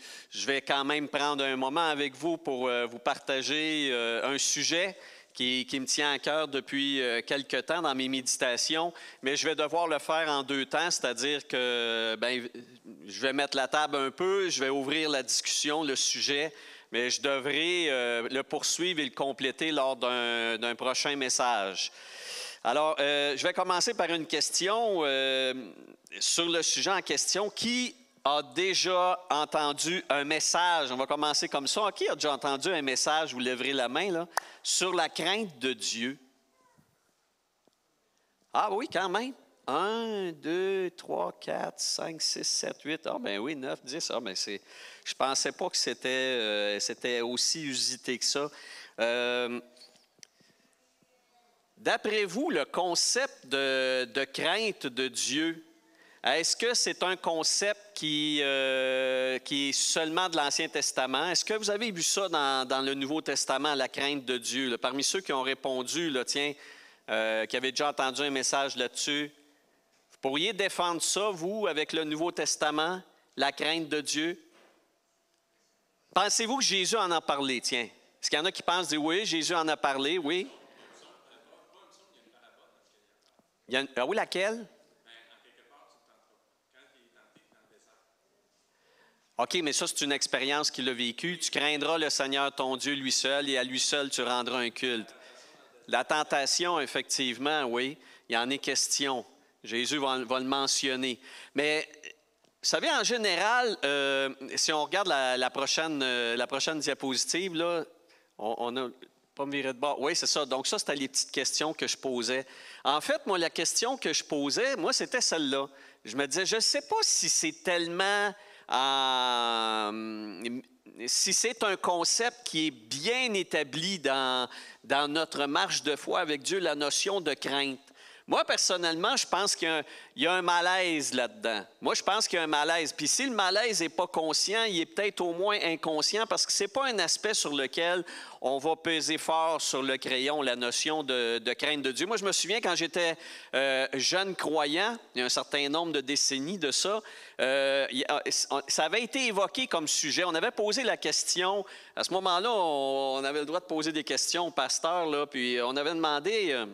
vais quand même prendre un moment avec vous pour vous partager un sujet qui me tient à cœur depuis quelque temps dans mes méditations, mais je vais devoir le faire en deux temps, c'est-à-dire que je vais mettre la table un peu, je vais ouvrir la discussion, le sujet, mais je devrais le poursuivre et le compléter lors d'un prochain message. Alors, je vais commencer par une question sur le sujet en question. Qui a déjà entendu un message? On va commencer comme ça. Qui a déjà entendu un message? Vous lèverez la main, là. Sur la crainte de Dieu. Ah oui, quand même. 1, 2, 3, 4, 5, 6, 7, 8. Ah ben oui, 9, 10. Ah ben c'est. Je ne pensais pas que c'était aussi usité que ça. D'après vous, le concept de crainte de Dieu, est-ce que c'est un concept qui est seulement de l'Ancien Testament? Est-ce que vous avez vu ça dans le Nouveau Testament, la crainte de Dieu? Là? Parmi ceux qui ont répondu, là, qui avaient déjà entendu un message là-dessus, vous pourriez défendre ça, vous, avec le Nouveau Testament, la crainte de Dieu? Pensez-vous que Jésus en a parlé? Tiens, est-ce qu'il y en a qui pensent, disent, oui, Jésus en a parlé, oui? Ah oui, laquelle? OK, mais ça, c'est une expérience qu'il a vécue. Tu craindras le Seigneur ton Dieu, lui seul, et à lui seul, tu rendras un culte. La tentation, effectivement, oui, il y en est question. Jésus va le mentionner. Mais, vous savez, en général, si on regarde la prochaine diapositive, là, on a... Pas me virer de bord. Oui, c'est ça. Donc, ça, c'était les petites questions que je posais. En fait, moi, la question que je posais, moi, c'était celle-là. Je me disais, je ne sais pas si c'est tellement... si c'est un concept qui est bien établi dans notre marche de foi avec Dieu, la notion de crainte. Moi, personnellement, je pense qu'il y a un malaise là-dedans. Moi, je pense qu'il y a un malaise. Puis si le malaise n'est pas conscient, il est peut-être au moins inconscient parce que ce n'est pas un aspect sur lequel on va peser fort sur le crayon, la notion de crainte de Dieu. Moi, je me souviens quand j'étais jeune croyant, il y a un certain nombre de décennies de ça, ça avait été évoqué comme sujet. On avait posé la question, à ce moment-là, on avait le droit de poser des questions au pasteur, là, puis on avait demandé...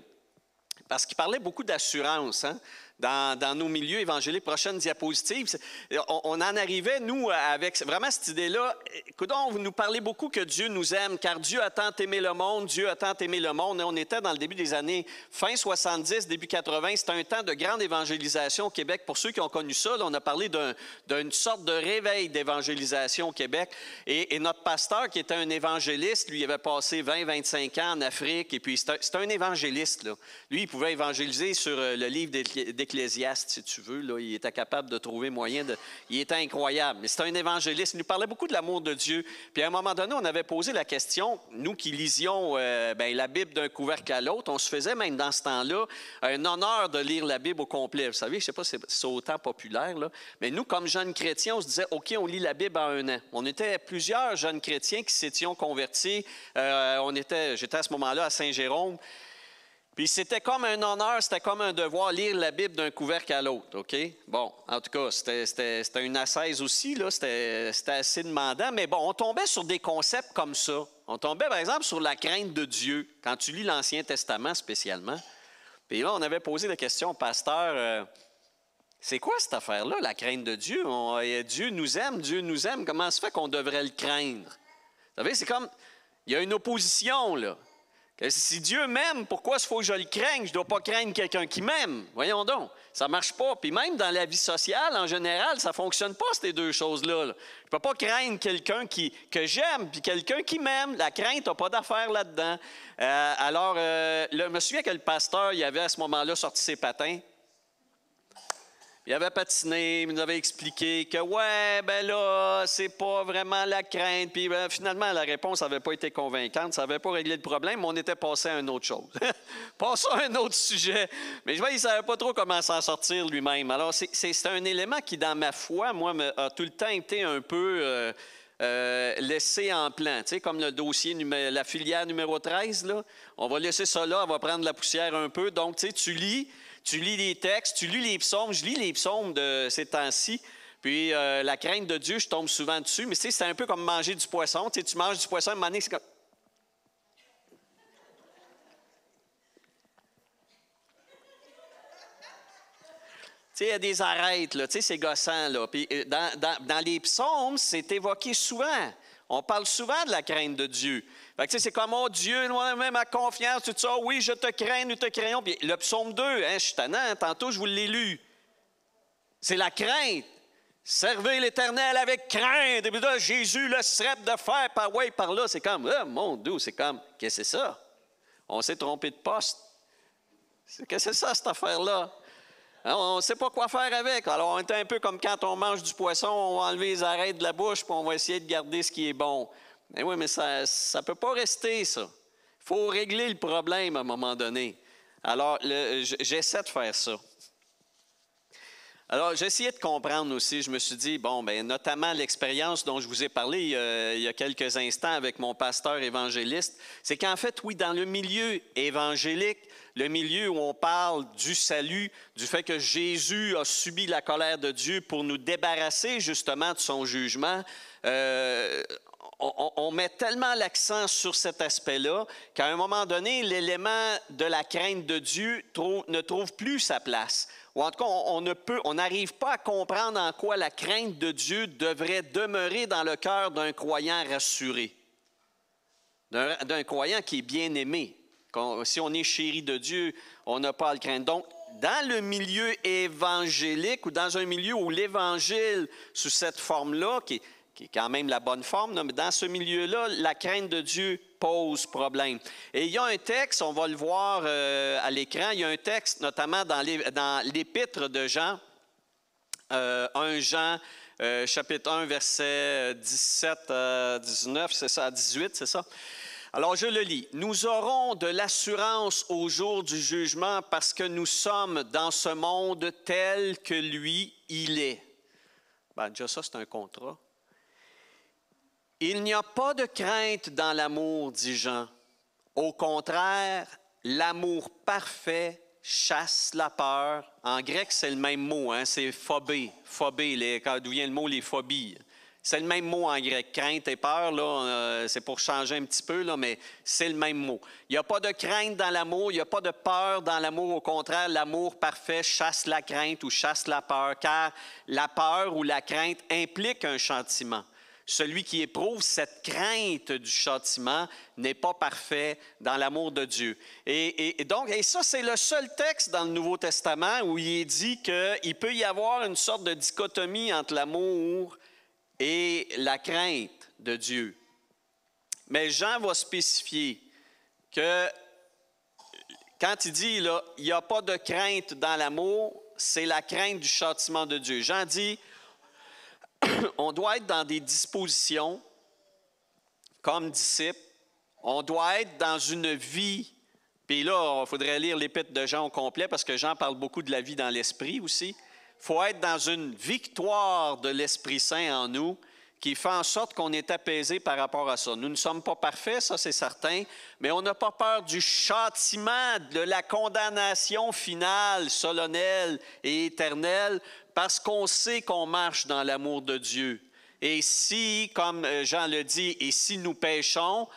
parce qu'il parlait beaucoup d'assurance, hein? dans nos milieux évangéliques. Prochaine diapositive. On en arrivait, nous, avec vraiment cette idée-là. Coudonc, vous nous parlez beaucoup que Dieu nous aime, car Dieu a tant aimé le monde, Dieu a tant aimé le monde. Et on était dans le début des années fin 70, début 80. C'était un temps de grande évangélisation au Québec. Pour ceux qui ont connu ça, là, on a parlé d'une sorte de réveil d'évangélisation au Québec. Et notre pasteur, qui était un évangéliste, lui, il avait passé 20-25 ans en Afrique. Et puis, c'était un évangéliste, là. Lui, il pouvait évangéliser sur le livre d'Ecclésiaste, si tu veux. Là. Il était capable de trouver moyen de... Il était incroyable. Mais c'était un évangéliste. Il nous parlait beaucoup de l'amour de Dieu. Puis à un moment donné, on avait posé la question, nous qui lisions la Bible d'un couvercle à l'autre, on se faisait même dans ce temps-là un honneur de lire la Bible au complet. Vous savez, je ne sais pas si c'est autant populaire, là, mais nous, comme jeunes chrétiens, on se disait, OK, on lit la Bible en 1 an. On était plusieurs jeunes chrétiens qui s'étions convertis. J'étais à ce moment-là à Saint-Jérôme. Puis c'était comme un honneur, c'était comme un devoir, lire la Bible d'un couvercle à l'autre, OK? Bon, en tout cas, c'était une ascèse aussi, là, c'était assez demandant, mais bon, on tombait sur des concepts comme ça. On tombait, par exemple, sur la crainte de Dieu, quand tu lis l'Ancien Testament spécialement. Puis là, on avait posé la question au pasteur, c'est quoi cette affaire-là, la crainte de Dieu? Dieu nous aime, comment se fait qu'on devrait le craindre? Vous savez, c'est comme, il y a une opposition, là. Si Dieu m'aime, pourquoi il faut que je le craigne? Je ne dois pas craindre quelqu'un qui m'aime. Voyons donc, ça ne marche pas. Puis même dans la vie sociale, en général, ça ne fonctionne pas, ces deux choses-là. Je ne peux pas craindre quelqu'un que j'aime puis quelqu'un qui m'aime. La crainte n'a pas d'affaire là-dedans. Je me souviens que le pasteur, il avait à ce moment-là sorti ses patins. Il avait patiné, il nous avait expliqué que, ouais, ben là, c'est pas vraiment la crainte. Puis finalement, la réponse n'avait pas été convaincante, ça n'avait pas réglé le problème, mais on était passé à une autre chose. Passé à un autre sujet. Mais je vois, il ne savait pas trop comment s'en sortir lui-même. Alors, c'est un élément qui, dans ma foi, moi, a tout le temps été un peu laissé en plan. Tu sais, comme le dossier, la filière numéro 13, là. On va laisser ça là, on va prendre la poussière un peu. Donc, tu sais, tu lis les textes, tu lis les psaumes. Je lis les psaumes de ces temps-ci. Puis la crainte de Dieu, je tombe souvent dessus. Mais tu sais, c'est un peu comme manger du poisson. Tu sais, tu manges du poisson, à un moment donné, c'est comme... Tu sais, il y a des arêtes, là. Tu sais, c'est gossant, là. Puis dans les psaumes, c'est évoqué souvent. On parle souvent de la crainte de Dieu. Fait que, c'est comme, oh Dieu, moi-même, ma confiance, tout ça. Oui, je te crains, nous te craignons. Puis le psaume 2, je suis tannant, tantôt, je vous l'ai lu. C'est la crainte. Servez l'Éternel avec crainte. Et puis là, Jésus le serait de faire par ouais, par là. C'est comme, mon Dieu, c'est comme, qu'est-ce que c'est ça? On s'est trompé de poste. Qu'est-ce que c'est ça, cette affaire-là? On ne sait pas quoi faire avec. Alors, on est un peu comme quand on mange du poisson, on va enlever les arêtes de la bouche, puis on va essayer de garder ce qui est bon. Mais oui, mais ça ne peut pas rester, ça. Il faut régler le problème à un moment donné. Alors, j'essaie de faire ça. Alors, j'ai essayé de comprendre aussi. Je me suis dit, bon, bien, notamment l'expérience dont je vous ai parlé il y a quelques instants avec mon pasteur évangéliste, c'est qu'en fait, oui, dans le milieu évangélique, le milieu où on parle du salut, du fait que Jésus a subi la colère de Dieu pour nous débarrasser justement de son jugement, on met tellement l'accent sur cet aspect-là qu'à un moment donné, l'élément de la crainte de Dieu ne trouve plus sa place. Ou en tout cas, on n'arrive pas à comprendre en quoi la crainte de Dieu devrait demeurer dans le cœur d'un croyant rassuré, d'un croyant qui est bien aimé. Si on est chéri de Dieu, on n'a pas à le craindre. Donc, dans le milieu évangélique ou dans un milieu où l'Évangile, sous cette forme-là, qui est quand même la bonne forme, mais dans ce milieu-là, la crainte de Dieu pose problème. Et il y a un texte, on va le voir à l'écran, il y a un texte notamment dans l'épître de Jean, 1 Jean, chapitre 1, verset 17 à 19, c'est ça, à 18, c'est ça? Alors, je le lis. « Nous aurons de l'assurance au jour du jugement parce que nous sommes dans ce monde tel que lui, il est. » Bien, déjà ça, c'est un contrat. « Il n'y a pas de crainte dans l'amour, dit Jean. Au contraire, l'amour parfait chasse la peur. » En grec, c'est le même mot, hein? C'est phobé. Phobé, d'où vient le mot les phobies. C'est le même mot en grec. Crainte et peur, là, c'est pour changer un petit peu, là, mais c'est le même mot. Il n'y a pas de crainte dans l'amour, il n'y a pas de peur dans l'amour. Au contraire, l'amour parfait chasse la crainte ou chasse la peur, car la peur ou la crainte implique un châtiment. Celui qui éprouve cette crainte du châtiment n'est pas parfait dans l'amour de Dieu. Et ça, c'est le seul texte dans le Nouveau Testament où il est dit qu'il peut y avoir une sorte de dichotomie entre l'amour et la crainte de Dieu. Mais Jean va spécifier que quand il dit, là, il n'y a pas de crainte dans l'amour, c'est la crainte du châtiment de Dieu. Jean dit, on doit être dans des dispositions comme disciples, on doit être dans une vie, puis là, il faudrait lire l'épître de Jean au complet parce que Jean parle beaucoup de la vie dans l'esprit aussi. Il faut être dans une victoire de l'Esprit Saint en nous qui fait en sorte qu'on est apaisé par rapport à ça. Nous ne sommes pas parfaits, ça c'est certain, mais on n'a pas peur du châtiment, de la condamnation finale, solennelle et éternelle, parce qu'on sait qu'on marche dans l'amour de Dieu. Et si, comme Jean le dit, et si nous péchons,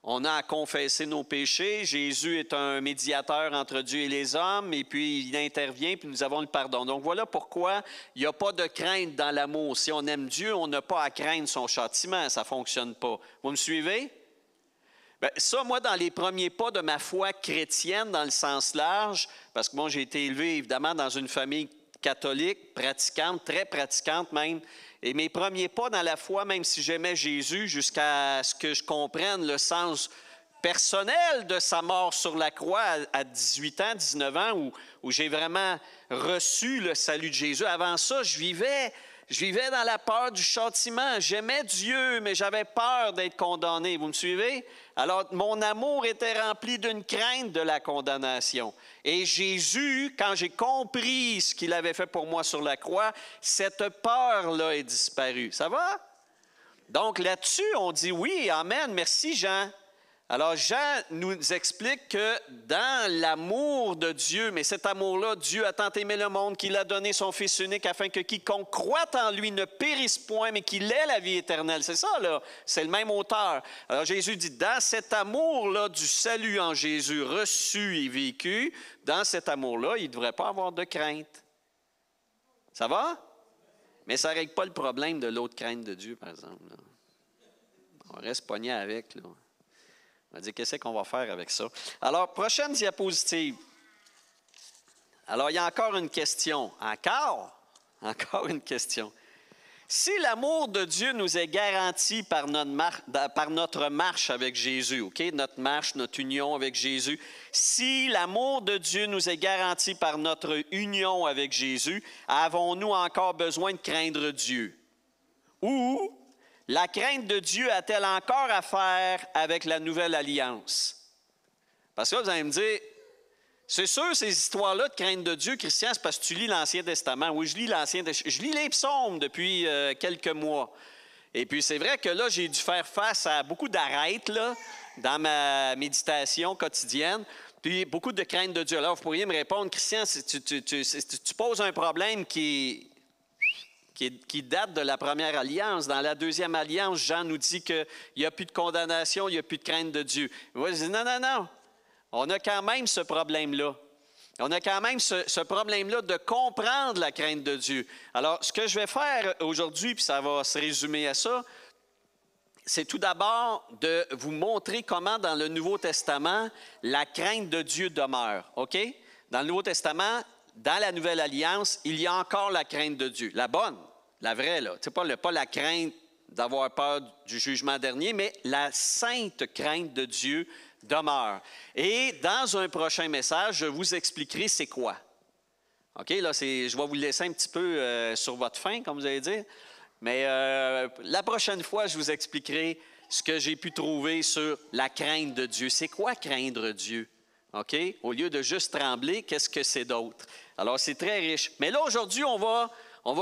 on a à confesser nos péchés. Jésus est un médiateur entre Dieu et les hommes, et puis il intervient, puis nous avons le pardon. Donc voilà pourquoi il n'y a pas de crainte dans l'amour. Si on aime Dieu, on n'a pas à craindre son châtiment. Ça ne fonctionne pas. Vous me suivez? Bien, ça, moi, dans les premiers pas de ma foi chrétienne, dans le sens large, parce que moi, j'ai été élevé, évidemment, dans une famille catholique, pratiquante, très pratiquante même. Et mes premiers pas dans la foi, même si j'aimais Jésus, jusqu'à ce que je comprenne le sens personnel de sa mort sur la croix à 18 ans, 19 ans, où j'ai vraiment reçu le salut de Jésus. Avant ça, je vivais dans la peur du châtiment. J'aimais Dieu, mais j'avais peur d'être condamné. Vous me suivez? Alors, mon amour était rempli d'une crainte de la condamnation. Et Jésus, quand j'ai compris ce qu'il avait fait pour moi sur la croix, cette peur-là est disparue. Ça va? Donc, là-dessus, on dit oui, amen, merci Jean. Alors, Jean nous explique que dans l'amour de Dieu, mais cet amour-là, Dieu a tant aimé le monde qu'il a donné son Fils unique afin que quiconque croit en lui ne périsse point, mais qu'il ait la vie éternelle. C'est ça, là. C'est le même auteur. Alors, Jésus dit, dans cet amour-là du salut en Jésus reçu et vécu, dans cet amour-là, il ne devrait pas avoir de crainte. Ça va? Mais ça ne règle pas le problème de l'autre crainte de Dieu, par exemple. Là. On reste pogné avec, là. On va dire, qu'est-ce qu'on va faire avec ça? Alors, prochaine diapositive. Alors, il y a encore une question. Encore une question. Si l'amour de Dieu nous est garanti par notre marche avec Jésus, OK? Notre marche, notre union avec Jésus. Si l'amour de Dieu nous est garanti par notre union avec Jésus, avons-nous encore besoin de craindre Dieu? Ou la crainte de Dieu a-t-elle encore à faire avec la nouvelle alliance? Parce que là, vous allez me dire, c'est sûr, ces histoires-là de crainte de Dieu, Christian, c'est parce que tu lis l'Ancien Testament. Oui, je lis les psaumes depuis quelques mois. Et puis, c'est vrai que là, j'ai dû faire face à beaucoup d'arrêtes là, dans ma méditation quotidienne. Puis, beaucoup de crainte de Dieu. Alors, vous pourriez me répondre, Christian, tu poses un problème qui date de la première alliance. Dans la deuxième alliance, Jean nous dit qu'il n'y a plus de condamnation, il n'y a plus de crainte de Dieu. Moi, je dis non. On a quand même ce problème-là. On a quand même ce problème-là de comprendre la crainte de Dieu. Alors, ce que je vais faire aujourd'hui, puis ça va se résumer à ça, c'est tout d'abord de vous montrer comment dans le Nouveau Testament, la crainte de Dieu demeure. OK? Dans le Nouveau Testament, dans la Nouvelle Alliance, il y a encore la crainte de Dieu. La bonne, la vraie, là. C'est pas la crainte d'avoir peur du jugement dernier, mais la sainte crainte de Dieu demeure. Et dans un prochain message, je vous expliquerai c'est quoi. OK, là, je vais vous laisser un petit peu sur votre faim, comme vous allez dire. Mais la prochaine fois, je vous expliquerai ce que j'ai pu trouver sur la crainte de Dieu. C'est quoi craindre Dieu? OK? Au lieu de juste trembler, qu'est-ce que c'est d'autre? Alors, c'est très riche. Mais là, aujourd'hui, on va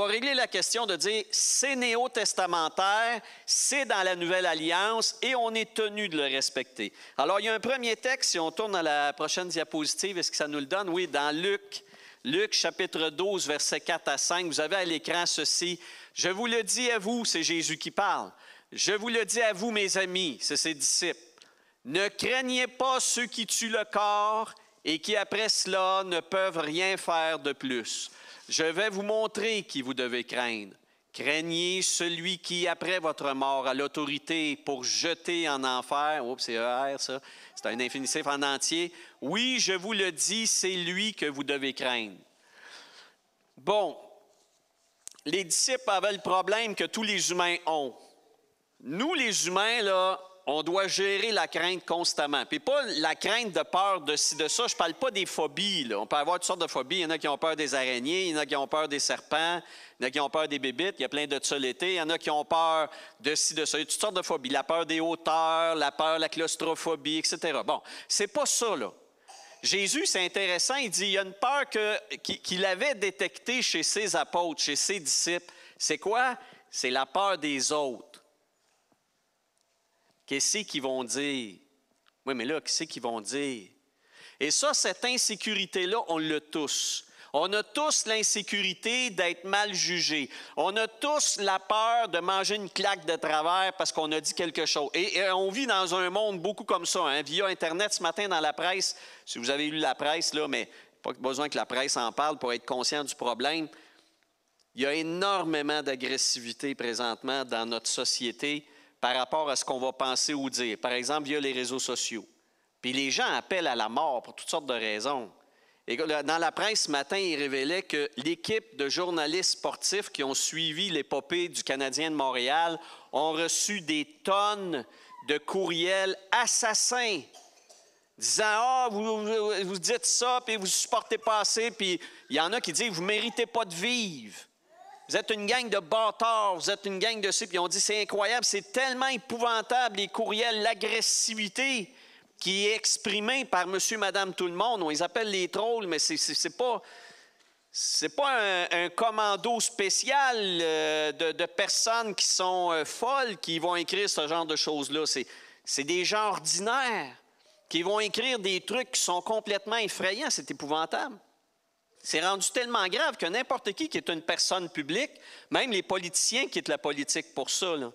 régler la question de dire c'est néo-testamentaire, c'est dans la Nouvelle Alliance et on est tenu de le respecter. Alors, il y a un premier texte, si on tourne à la prochaine diapositive, est-ce que ça nous le donne? Oui, dans Luc, Luc chapitre 12, versets 4 à 5. Vous avez à l'écran ceci. « Je vous le dis à vous, c'est Jésus qui parle. Je vous le dis à vous, mes amis, c'est ses disciples. Ne craignez pas ceux qui tuent le corps et qui, après cela, ne peuvent rien faire de plus. Je vais vous montrer qui vous devez craindre. Craignez celui qui, après votre mort, a l'autorité pour jeter en enfer. » Oups, c'est ER, ça. C'est un infinitif en entier. « Oui, je vous le dis, c'est lui que vous devez craindre. » Bon, les disciples avaient le problème que tous les humains ont. Nous, les humains, là, on doit gérer la crainte constamment. Puis pas la crainte de peur de ci, de ça. Je ne parle pas des phobies, là. On peut avoir toutes sortes de phobies. Il y en a qui ont peur des araignées, il y en a qui ont peur des serpents, il y en a qui ont peur des bébites, il y a plein de ça l'été. Il y en a qui ont peur de ci, de ça. Il y a toutes sortes de phobies. La peur des hauteurs, la peur, la claustrophobie, etc. Bon, c'est pas ça, là. Jésus, c'est intéressant, il dit, il y a une peur qu'il avait détectée chez ses apôtres, chez ses disciples. C'est quoi? C'est la peur des autres. Qu'est-ce qu'ils vont dire? Oui, mais là, qu'est-ce qu'ils vont dire? Et ça, cette insécurité-là, on l'a tous. On a tous l'insécurité d'être mal jugé. On a tous la peur de manger une claque de travers parce qu'on a dit quelque chose. Et on vit dans un monde beaucoup comme ça, hein? Via Internet, ce matin, dans la presse, si vous avez lu la presse, là, mais pas besoin que la presse en parle pour être conscient du problème. Il y a énormément d'agressivité présentement dans notre société par rapport à ce qu'on va penser ou dire. Par exemple, via les réseaux sociaux. Puis les gens appellent à la mort pour toutes sortes de raisons. Et dans la presse ce matin, il révélait que l'équipe de journalistes sportifs qui ont suivi l'épopée du Canadien de Montréal ont reçu des tonnes de courriels assassins disant « Ah, vous dites ça, puis vous ne supportez pas assez. » Puis il y en a qui disent « Vous ne méritez pas de vivre. Vous êtes une gang de bâtards, vous êtes une gang de ci. » Puis on dit « C'est incroyable, c'est tellement épouvantable, les courriels, l'agressivité qui est exprimée par monsieur, madame, tout le monde. » On les appelle les trolls, mais c'est pas un commando spécial de personnes qui sont folles qui vont écrire ce genre de choses-là. C'est des gens ordinaires qui vont écrire des trucs qui sont complètement effrayants. C'est épouvantable. C'est rendu tellement grave que n'importe qui est une personne publique, même les politiciens quittent la politique pour ça, là.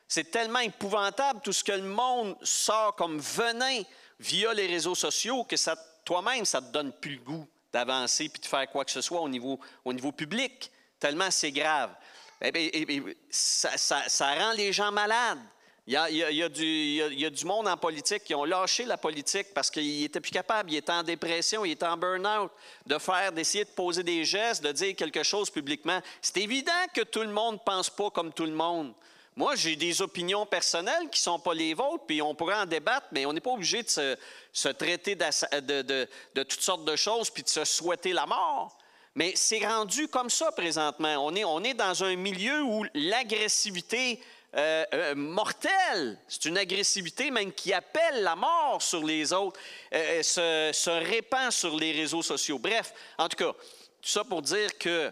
C'est tellement épouvantable tout ce que le monde sort comme venin via les réseaux sociaux que toi-même, ça ne te donne plus le goût d'avancer puis de faire quoi que ce soit au niveau public, tellement c'est grave. Ça rend les gens malades. Il y a du monde en politique qui ont lâché la politique parce qu'ils n'étaient plus capables, ils étaient en dépression, ils étaient en burn-out, d'essayer de poser des gestes, de dire quelque chose publiquement. C'est évident que tout le monde ne pense pas comme tout le monde. Moi, j'ai des opinions personnelles qui ne sont pas les vôtres, puis on pourrait en débattre, mais on n'est pas obligé de se traiter de toutes sortes de choses puis de se souhaiter la mort. Mais c'est rendu comme ça présentement. On est dans un milieu où l'agressivité mortelle, c'est une agressivité même qui appelle la mort sur les autres, se répand sur les réseaux sociaux. Bref, en tout cas, tout ça pour dire que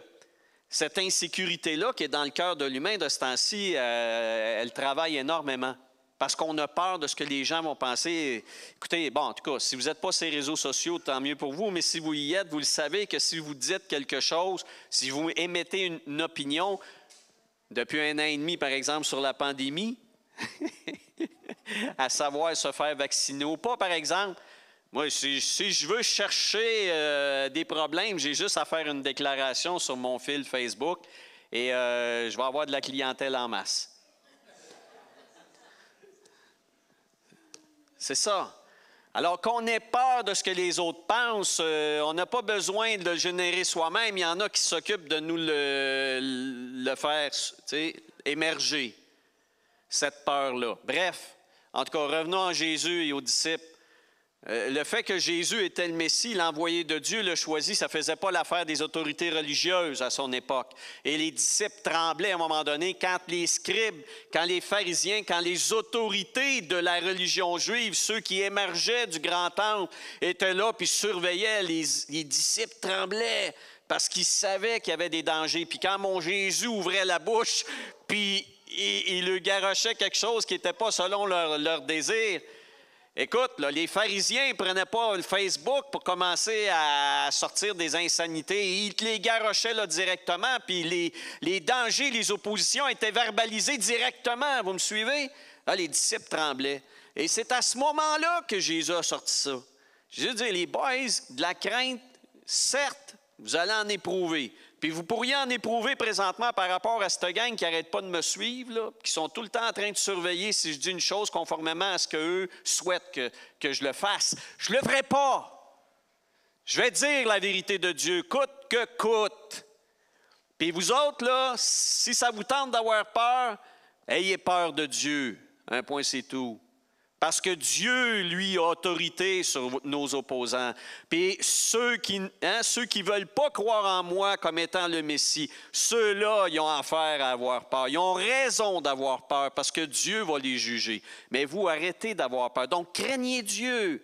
cette insécurité-là qui est dans le cœur de l'humain de ce temps-ci, elle travaille énormément parce qu'on a peur de ce que les gens vont penser. Écoutez, bon, en tout cas, si vous n'êtes pas sur les réseaux sociaux, tant mieux pour vous, mais si vous y êtes, vous le savez que si vous dites quelque chose, si vous émettez une opinion, depuis 1 an et demi, par exemple, sur la pandémie, à savoir se faire vacciner ou pas, par exemple, moi, si je veux chercher des problèmes, j'ai juste à faire une déclaration sur mon fil Facebook et je vais avoir de la clientèle en masse. C'est ça. Alors qu'on ait peur de ce que les autres pensent, on n'a pas besoin de le générer soi-même. Il y en a qui s'occupent de nous le faire émerger, cette peur-là. Bref, en tout cas, revenons à Jésus et aux disciples. Le fait que Jésus était le Messie, l'envoyé de Dieu, le choisi, ça ne faisait pas l'affaire des autorités religieuses à son époque. Et les disciples tremblaient à un moment donné quand les scribes, quand les pharisiens, quand les autorités de la religion juive, ceux qui émergeaient du grand temple, étaient là puis surveillaient. Les disciples tremblaient parce qu'ils savaient qu'il y avait des dangers. Puis quand mon Jésus ouvrait la bouche, puis il leur garochait quelque chose qui n'était pas selon leur désir, Écoute, là, les pharisiens ne prenaient pas le Facebook pour commencer à sortir des insanités. Ils te les garochaient là, directement, puis les dangers, les oppositions étaient verbalisés directement. Vous me suivez? Là, les disciples tremblaient. Et c'est à ce moment-là que Jésus a sorti ça. Jésus dit, les boys, de la crainte, certes, vous allez en éprouver. Puis vous pourriez en éprouver présentement par rapport à cette gang qui n'arrête pas de me suivre, là, qui sont tout le temps en train de surveiller si je dis une chose conformément à ce qu'eux souhaitent que je le fasse. Je ne le ferai pas. Je vais dire la vérité de Dieu, coûte que coûte. Puis vous autres, là, si ça vous tente d'avoir peur, ayez peur de Dieu. Un point, c'est tout. Parce que Dieu, lui, a autorité sur nos opposants. Puis ceux qui ne veulent pas croire en moi comme étant le Messie, ceux-là, ils ont affaire à avoir peur. Ils ont raison d'avoir peur parce que Dieu va les juger. Mais vous, arrêtez d'avoir peur. Donc, craignez Dieu.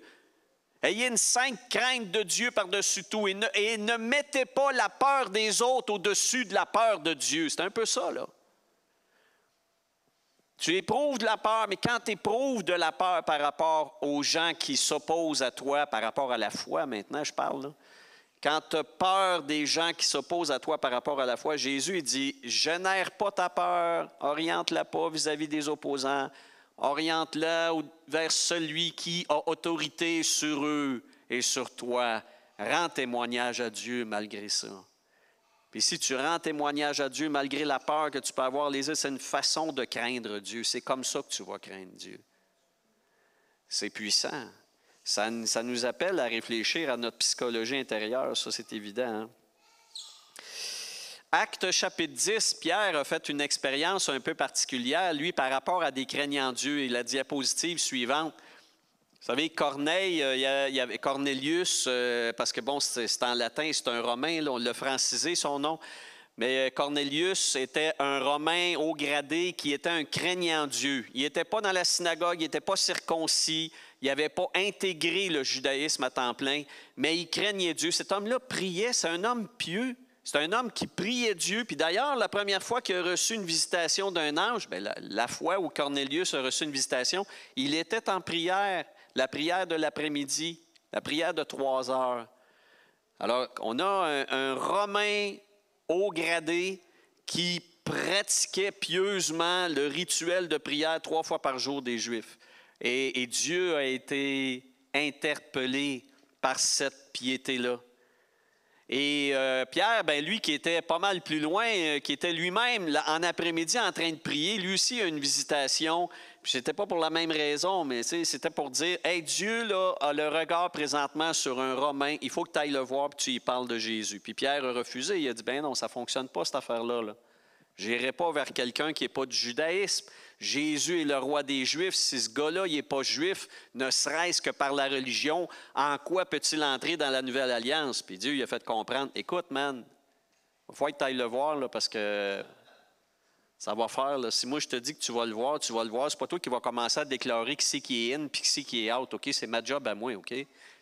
Ayez une sainte crainte de Dieu par-dessus tout. Et ne mettez pas la peur des autres au-dessus de la peur de Dieu. C'est un peu ça, là. Tu éprouves de la peur, mais quand tu éprouves de la peur par rapport aux gens qui s'opposent à toi, par rapport à la foi, maintenant je parle, là. Quand tu as peur des gens qui s'opposent à toi par rapport à la foi, Jésus il dit, génère pas ta peur, oriente-la pas vis-à-vis des opposants, oriente-la vers celui qui a autorité sur eux et sur toi. Rends témoignage à Dieu malgré ça. Et si tu rends témoignage à Dieu, malgré la peur que tu peux avoir, c'est une façon de craindre Dieu. C'est comme ça que tu vas craindre Dieu. C'est puissant. Ça nous appelle à réfléchir à notre psychologie intérieure, ça c'est évident. Hein? Actes chapitre 10, Pierre a fait une expérience un peu particulière, lui, par rapport à des craignants Dieu. Et la diapositive suivante. Vous savez, Corneille, il y avait Cornelius, parce que bon, c'est en latin, c'est un Romain, là, on l'a francisé son nom, mais Cornelius était un Romain haut gradé qui était un craignant Dieu. Il n'était pas dans la synagogue, il n'était pas circoncis, il n'avait pas intégré le judaïsme à temps plein, mais il craignait Dieu. Cet homme-là priait, c'est un homme pieux, c'est un homme qui priait Dieu. Puis d'ailleurs, la première fois qu'il a reçu une visitation d'un ange, bien, la fois où Cornelius a reçu une visitation, il était en prière. La prière de l'après-midi, la prière de 3 heures. Alors, on a un Romain haut gradé qui pratiquait pieusement le rituel de prière 3 fois par jour des Juifs. Et Dieu a été interpellé par cette piété-là. Et Pierre, ben lui qui était pas mal plus loin, qui était lui-même en après-midi en train de prier, lui aussi a une visitation. Puis c'était pas pour la même raison, mais c'était pour dire, hey, Dieu là, a le regard présentement sur un Romain, il faut que tu ailles le voir puis tu y parles de Jésus. Puis Pierre a refusé, il a dit, ben non, ça fonctionne pas cette affaire-là. Là. Je n'irai pas vers quelqu'un qui n'est pas du judaïsme. Jésus est le roi des Juifs. Si ce gars-là, il n'est pas juif, ne serait-ce que par la religion, en quoi peut-il entrer dans la nouvelle alliance? Puis Dieu, il a fait comprendre, écoute, man, il faut que tu ailles le voir là, parce que ça va faire. Là. Si moi, je te dis que tu vas le voir, tu vas le voir. C'est pas toi qui vas commencer à déclarer qui c'est qui est in puis qui c'est qui est out. OK? C'est ma job à moi. OK?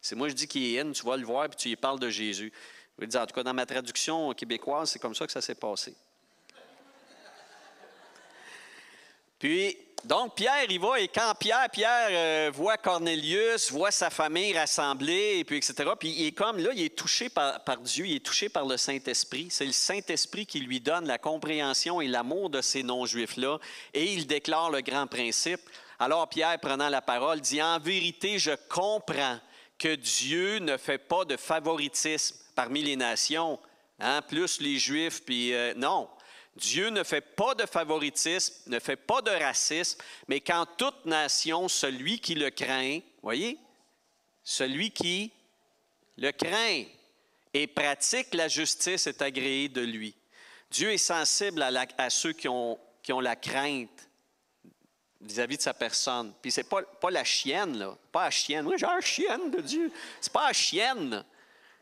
C'est moi, je dis qui est in, tu vas le voir puis tu y parles de Jésus. Je veux dire, en tout cas, dans ma traduction québécoise, c'est comme ça que ça s'est passé. Puis, donc, Pierre, il va, et quand Pierre voit Cornelius, voit sa famille rassemblée, et puis etc., puis il est comme, là, il est touché par Dieu, il est touché par le Saint-Esprit. C'est le Saint-Esprit qui lui donne la compréhension et l'amour de ces non-juifs-là, et il déclare le grand principe. Alors, Pierre, prenant la parole, dit, « En vérité, je comprends que Dieu ne fait pas de favoritisme parmi les nations, hein, plus les Juifs, puis non. » Dieu ne fait pas de favoritisme, ne fait pas de racisme, mais qu'en toute nation, celui qui le craint, voyez, celui qui le craint et pratique la justice est agréé de lui. Dieu est sensible à ceux qui ont la crainte vis-à-vis de sa personne. Puis c'est pas la chienne, là, pas la chienne. Oui, j'ai la chienne de Dieu. C'est pas la chienne, là.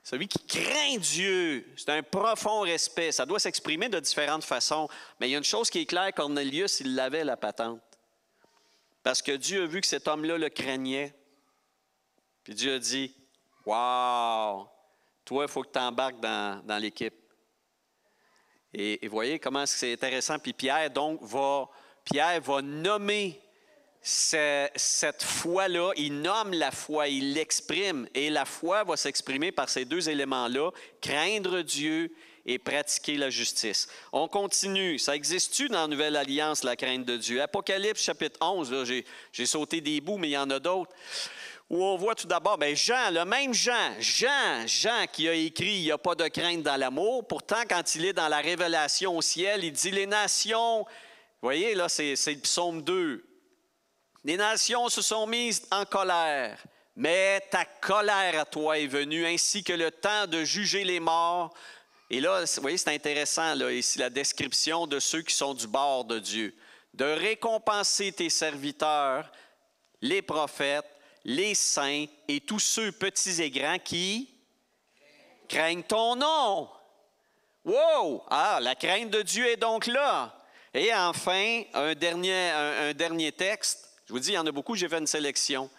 Celui qui craint Dieu, c'est un profond respect. Ça doit s'exprimer de différentes façons. Mais il y a une chose qui est claire, Cornelius, il l'avait, la patente. Parce que Dieu a vu que cet homme-là le craignait. Puis Dieu a dit, « Wow! Toi, il faut que tu embarques dans l'équipe. » Et voyez comment c'est intéressant. Puis Pierre va nommer cette foi-là, il nomme la foi, il l'exprime. Et la foi va s'exprimer par ces deux éléments-là, craindre Dieu et pratiquer la justice. On continue. Ça existe-tu dans la Nouvelle Alliance, la crainte de Dieu? Apocalypse, chapitre 11, là, j'ai sauté des bouts, mais il y en a d'autres. Où on voit tout d'abord, Jean, le même Jean qui a écrit « Il n'y a pas de crainte dans l'amour ». Pourtant, quand il est dans la révélation au ciel, il dit « Les nations », vous voyez, là, c'est le psaume 2. « Les nations se sont mises en colère, mais ta colère à toi est venue, ainsi que le temps de juger les morts. » Et là, vous voyez, c'est intéressant, là, ici, la description de ceux qui sont du bord de Dieu. De récompenser tes serviteurs, les prophètes, les saints et tous ceux petits et grands qui craignent ton nom. Wow! Ah, la crainte de Dieu est donc là. Et enfin, un dernier texte. Je vous dis, il y en a beaucoup, j'ai fait une sélection.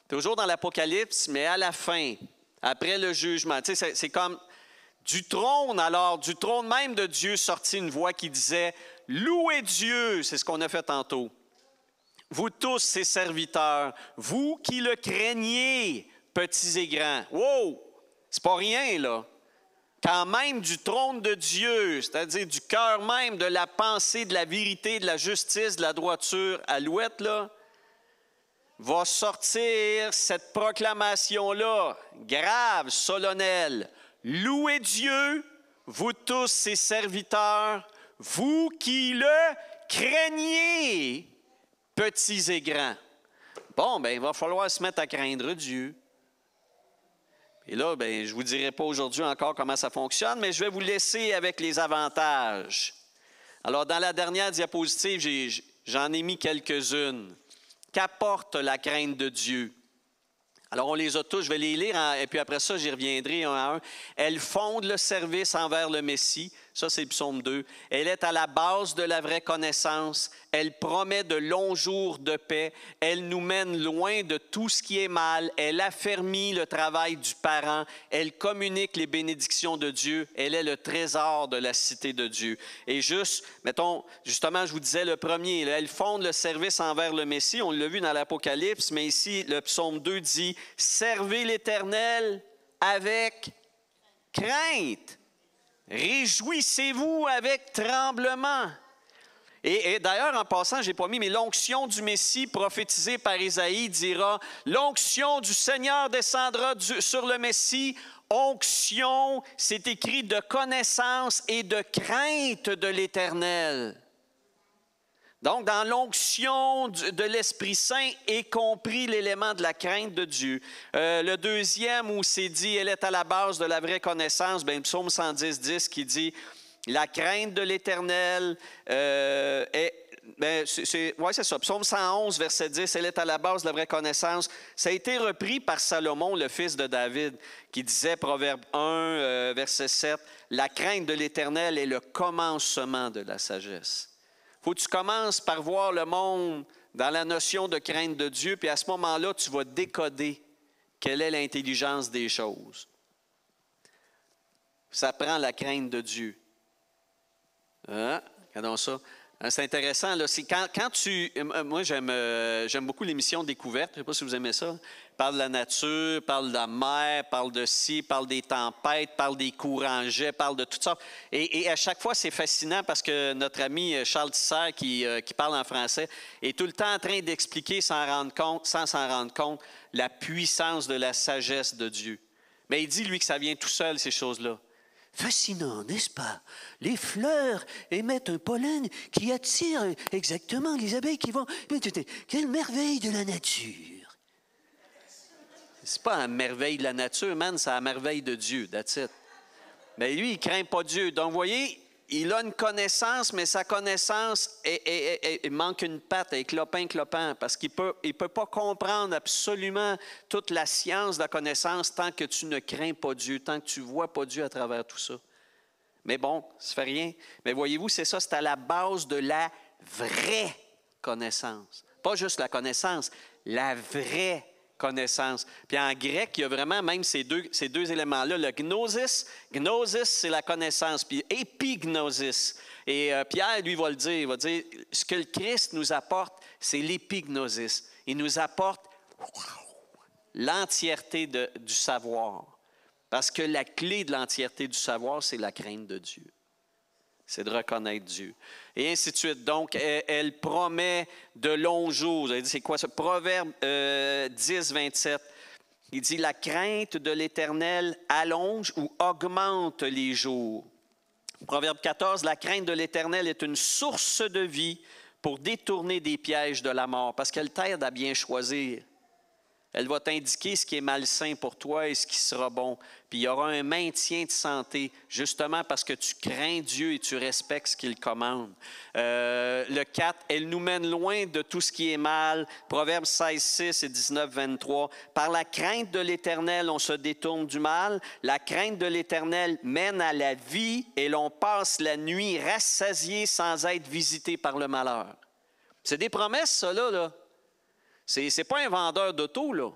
Toujours dans l'Apocalypse, mais à la fin, après le jugement. Tu sais, c'est comme du trône même de Dieu sortit une voix qui disait « Louez Dieu », c'est ce qu'on a fait tantôt. « Vous tous, ses serviteurs, vous qui le craignez, petits et grands. » Wow! C'est pas rien, là. Quand même du trône de Dieu, c'est-à-dire du cœur même de la pensée, de la vérité, de la justice, de la droiture, Alouette, là, va sortir cette proclamation-là, grave, solennelle. Louez Dieu, vous tous ses serviteurs, vous qui le craignez, petits et grands. Bon, il va falloir se mettre à craindre Dieu. Et là, je ne vous dirai pas aujourd'hui encore comment ça fonctionne, mais je vais vous laisser avec les avantages. Alors, dans la dernière diapositive, j'en ai mis quelques-unes. Qu'apporte la crainte de Dieu? Alors, on les a tous, je vais les lire, et puis après ça, j'y reviendrai un à un. Elle fonde le service envers le Messie. Ça, c'est le psaume 2. Elle est à la base de la vraie connaissance. Elle promet de longs jours de paix. Elle nous mène loin de tout ce qui est mal. Elle affermit le travail du parent. Elle communique les bénédictions de Dieu. Elle est le trésor de la cité de Dieu. Et justement, je vous disais le premier, là, elle fonde le service envers le Messie. On l'a vu dans l'Apocalypse, mais ici, le psaume 2 dit « Servez l'Éternel avec crainte. Réjouissez-vous avec tremblement. » Et d'ailleurs, en passant, je n'ai pas mis, mais l'onction du Messie prophétisée par Isaïe dira « L'onction du Seigneur descendra sur le Messie. » Onction, c'est écrit de connaissance et de crainte de l'Éternel. Donc, dans l'onction de l'Esprit Saint est compris l'élément de la crainte de Dieu. Le deuxième où c'est dit, elle est à la base de la vraie connaissance, psaume 110, 10 qui dit, la crainte de l'Éternel c'est ça, psaume 111, verset 10, elle est à la base de la vraie connaissance. Ça a été repris par Salomon, le fils de David, qui disait, Proverbe 1, verset 7, la crainte de l'Éternel est le commencement de la sagesse. Il faut que tu commences par voir le monde dans la notion de crainte de Dieu, puis à ce moment-là, tu vas décoder quelle est l'intelligence des choses. Ça prend la crainte de Dieu. Regardons ça. C'est intéressant. Là, c'est moi, j'aime beaucoup l'émission Découverte. Je ne sais pas si vous aimez ça. Parle de la nature, parle de la mer, parle de ci, parle des tempêtes, parle des courants jets, parle de tout ça. Et à chaque fois, c'est fascinant parce que notre ami Charles Tisser, qui parle en français, est tout le temps en train d'expliquer sans s'en rendre compte la puissance de la sagesse de Dieu. Mais il dit, lui, que ça vient tout seul, ces choses-là. Fascinant, n'est-ce pas? Les fleurs émettent un pollen qui attire exactement les abeilles qui vont... Quelle merveille de la nature! C'est pas une merveille de la nature, man, c'est la merveille de Dieu, that's it. Mais lui, il ne craint pas Dieu. Donc, vous voyez, il a une connaissance, mais sa connaissance il manque une patte, elle est clopin, parce qu'il ne peut pas comprendre absolument toute la science de la connaissance tant que tu ne crains pas Dieu, tant que tu ne vois pas Dieu à travers tout ça. Mais bon, ça ne fait rien. Mais voyez-vous, c'est ça, c'est à la base de la vraie connaissance. Pas juste la connaissance, la vraie connaissance. Puis en grec, il y a vraiment même ces deux éléments-là. Le gnosis, c'est la connaissance, puis épignosis. Et Pierre, lui, va le dire, il va dire, ce que le Christ nous apporte, c'est l'épignosis. Il nous apporte l'entièreté du savoir. Parce que la clé de l'entièreté du savoir, c'est la crainte de Dieu. C'est de reconnaître Dieu. Et ainsi de suite. Donc, elle promet de longs jours. Vous avez dit, c'est quoi ça? Proverbe 10, 27. Il dit, la crainte de l'Éternel allonge ou augmente les jours. Proverbe 14, la crainte de l'Éternel est une source de vie pour détourner des pièges de la mort, parce qu'elle t'aide à bien choisir. Elle va t'indiquer ce qui est malsain pour toi et ce qui sera bon. Puis il y aura un maintien de santé, justement parce que tu crains Dieu et tu respectes ce qu'il commande. Le 4, elle nous mène loin de tout ce qui est mal. Proverbes 16, 6 et 19, 23. Par la crainte de l'Éternel, on se détourne du mal. La crainte de l'Éternel mène à la vie et l'on passe la nuit rassasié sans être visité par le malheur. C'est des promesses, ça, là. C'est pas un vendeur d'auto, là.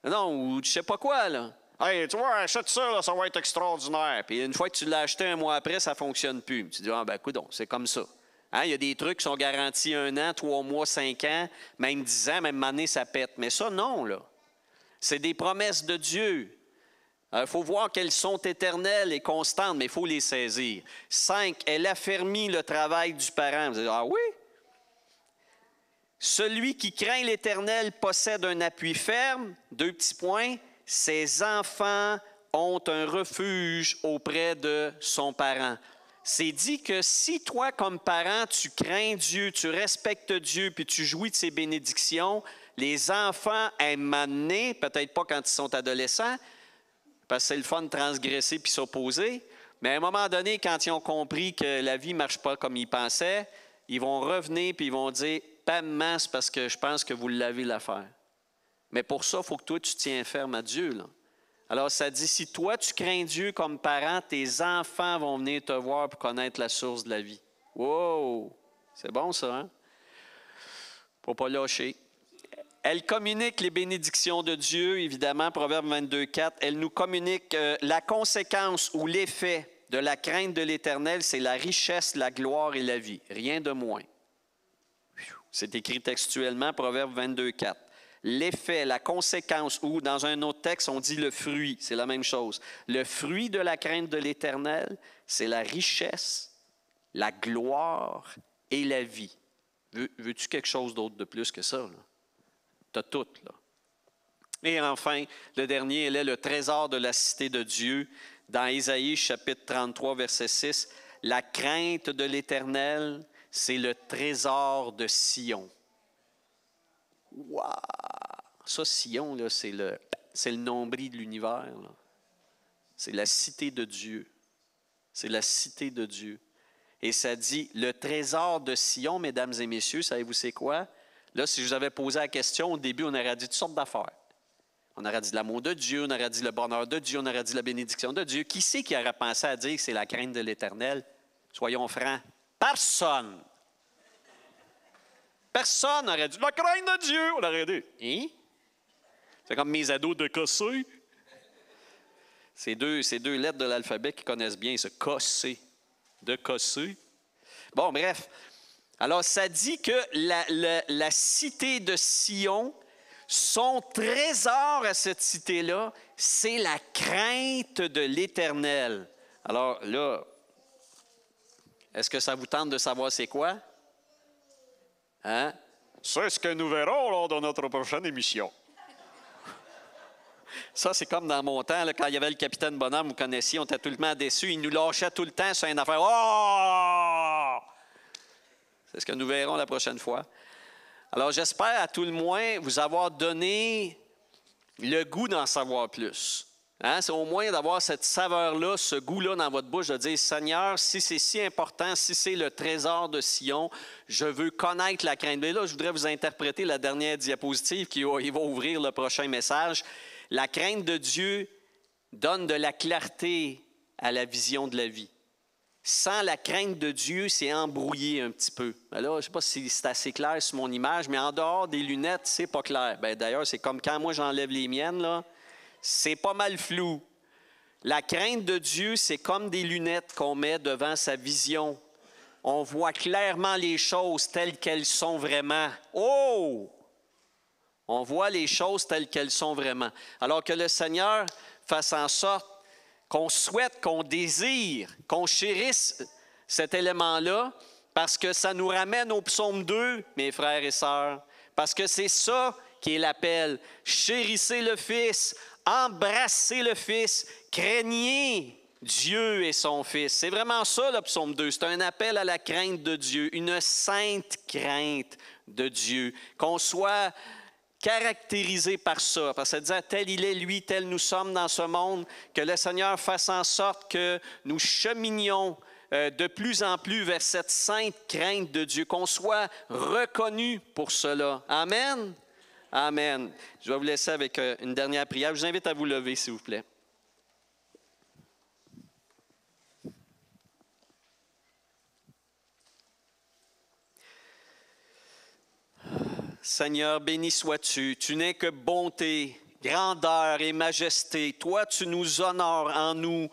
Non, ou je sais pas quoi, là. Hey, tu vois, achète ça, là, ça va être extraordinaire. Puis une fois que tu l'as acheté un mois après, ça ne fonctionne plus. Tu dis, ah ben, coudonc, c'est comme ça. Hein, il y a des trucs qui sont garantis 1 an, 3 mois, 5 ans, même 10 ans, même année, ça pète. Mais ça, non, là. C'est des promesses de Dieu. Il faut voir qu'elles sont éternelles et constantes, mais il faut les saisir. 5, elle affermit le travail du parent. Vous allez dire, ah oui? Celui qui craint l'Éternel possède un appui ferme. 2 petits points. Ses enfants ont un refuge auprès de son parent. C'est dit que si toi, comme parent, tu crains Dieu, tu respectes Dieu, puis tu jouis de ses bénédictions, les enfants, à un moment donné, peut-être pas quand ils sont adolescents, parce que c'est le fun de transgresser puis s'opposer, mais à un moment donné, quand ils ont compris que la vie ne marche pas comme ils pensaient, ils vont revenir puis ils vont dire « Maman, c'est parce que je pense que vous l'avez l'affaire. » Mais pour ça, il faut que toi, tu tiens ferme à Dieu, là. Alors, ça dit, si toi, tu crains Dieu comme parent, tes enfants vont venir te voir pour connaître la source de la vie. Wow! C'est bon, ça, hein? Faut pas lâcher. Elle communique les bénédictions de Dieu, évidemment, Proverbe 22, 4. Elle nous communique la conséquence ou l'effet de la crainte de l'Éternel, c'est la richesse, la gloire et la vie. Rien de moins. C'est écrit textuellement, Proverbe 22, 4. L'effet, la conséquence, ou dans un autre texte, on dit le fruit, c'est la même chose. Le fruit de la crainte de l'Éternel, c'est la richesse, la gloire et la vie. Veux-tu quelque chose d'autre de plus que ça? Tu as tout, là. Et enfin, le dernier, elle est le trésor de la cité de Dieu. Dans Ésaïe, chapitre 33, verset 6, la crainte de l'Éternel, c'est le trésor de Sion. Wow! Ça, Sion, là, c'est le nombril de l'univers. Là. C'est la cité de Dieu. C'est la cité de Dieu. Et ça dit, le trésor de Sion, mesdames et messieurs, savez-vous c'est quoi? Là, si je vous avais posé la question, au début, on aurait dit toutes sortes d'affaires. On aurait dit l'amour de Dieu, on aurait dit le bonheur de Dieu, on aurait dit la bénédiction de Dieu. Qui c'est qui aurait pensé à dire que c'est la crainte de l'Éternel? Soyons francs. Personne. Personne n'aurait dit la crainte de Dieu. On aurait dit. Hein? C'est comme mes ados de Cossé. Ces deux lettres de l'alphabet qu'ils connaissent bien, ce Cossé. De Cossé. Bon, bref. Alors, ça dit que la cité de Sion, son trésor à cette cité-là, c'est la crainte de l'Éternel. Alors là, est-ce que ça vous tente de savoir c'est quoi? Hein? C'est ce que nous verrons lors de notre prochaine émission. Ça, c'est comme dans mon temps, là, quand il y avait le capitaine Bonhomme, vous connaissiez, on était tout le temps déçus. Il nous lâchait tout le temps sur une affaire. Oh! C'est ce que nous verrons la prochaine fois. Alors, j'espère à tout le moins vous avoir donné le goût d'en savoir plus. Hein? C'est au moins d'avoir cette saveur-là, ce goût-là dans votre bouche, de dire, Seigneur, si c'est si important, si c'est le trésor de Sion, je veux connaître la crainte. Mais là, je voudrais vous interpréter la dernière diapositive qui va ouvrir le prochain message. La crainte de Dieu donne de la clarté à la vision de la vie. sans la crainte de Dieu, c'est embrouillé un petit peu. Ben là, je ne sais pas si c'est assez clair sur mon image, mais en dehors des lunettes, c'est pas clair. Ben, d'ailleurs, c'est comme quand moi j'enlève les miennes, là, c'est pas mal flou. La crainte de Dieu, c'est comme des lunettes qu'on met devant sa vision. On voit clairement les choses telles qu'elles sont vraiment. Oh! On voit les choses telles qu'elles sont vraiment. Alors que le Seigneur fasse en sorte qu'on souhaite, qu'on désire, qu'on chérisse cet élément-là, parce que ça nous ramène au psaume 2, mes frères et sœurs, parce que c'est ça qui est l'appel. Chérissez le Fils, embrassez le Fils, craignez Dieu et son Fils. C'est vraiment ça, le psaume 2. C'est un appel à la crainte de Dieu, une sainte crainte de Dieu, qu'on soit caractérisé par ça, parce que ça disait tel il est lui, tel nous sommes dans ce monde, que le Seigneur fasse en sorte que nous cheminions de plus en plus vers cette sainte crainte de Dieu, qu'on soit reconnu pour cela. Amen. Amen. Je vais vous laisser avec une dernière prière. Je vous invite à vous lever, s'il vous plaît. Seigneur, béni sois-tu. Tu n'es que bonté, grandeur et majesté. Toi, tu nous honores en nous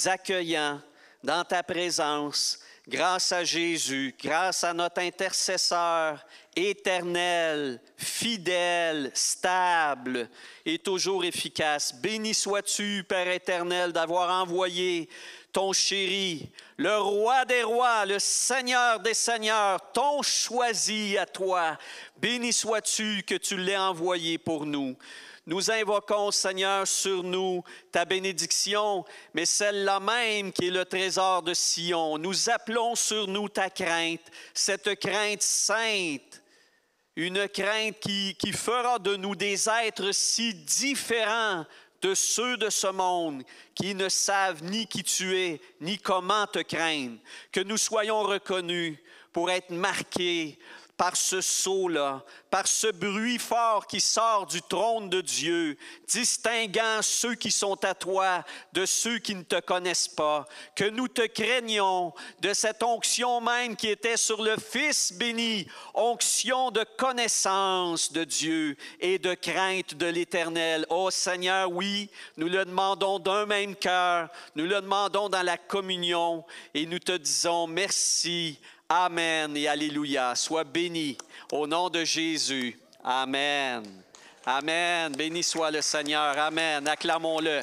accueillant dans ta présence, grâce à Jésus, grâce à notre intercesseur éternel, fidèle, stable et toujours efficace. Béni sois-tu, Père éternel, d'avoir envoyé ton chéri, le roi des rois, le Seigneur des seigneurs, ton choisi à toi. Béni sois-tu que tu l'aies envoyé pour nous. Nous invoquons, Seigneur, sur nous ta bénédiction, mais celle-là même qui est le trésor de Sion. Nous appelons sur nous ta crainte, cette crainte sainte, une crainte qui fera de nous des êtres si différents de ceux de ce monde qui ne savent ni qui tu es, ni comment te craindre, que nous soyons reconnus pour être marqués par ce sceau-là, par ce bruit fort qui sort du trône de Dieu, distinguant ceux qui sont à toi de ceux qui ne te connaissent pas, que nous te craignons de cette onction même qui était sur le Fils béni, onction de connaissance de Dieu et de crainte de l'Éternel. Ô Seigneur, oui, nous le demandons d'un même cœur, nous le demandons dans la communion et nous te disons merci. Amen et Alléluia. Sois béni au nom de Jésus. Amen. Amen. Béni soit le Seigneur. Amen. Acclamons-le.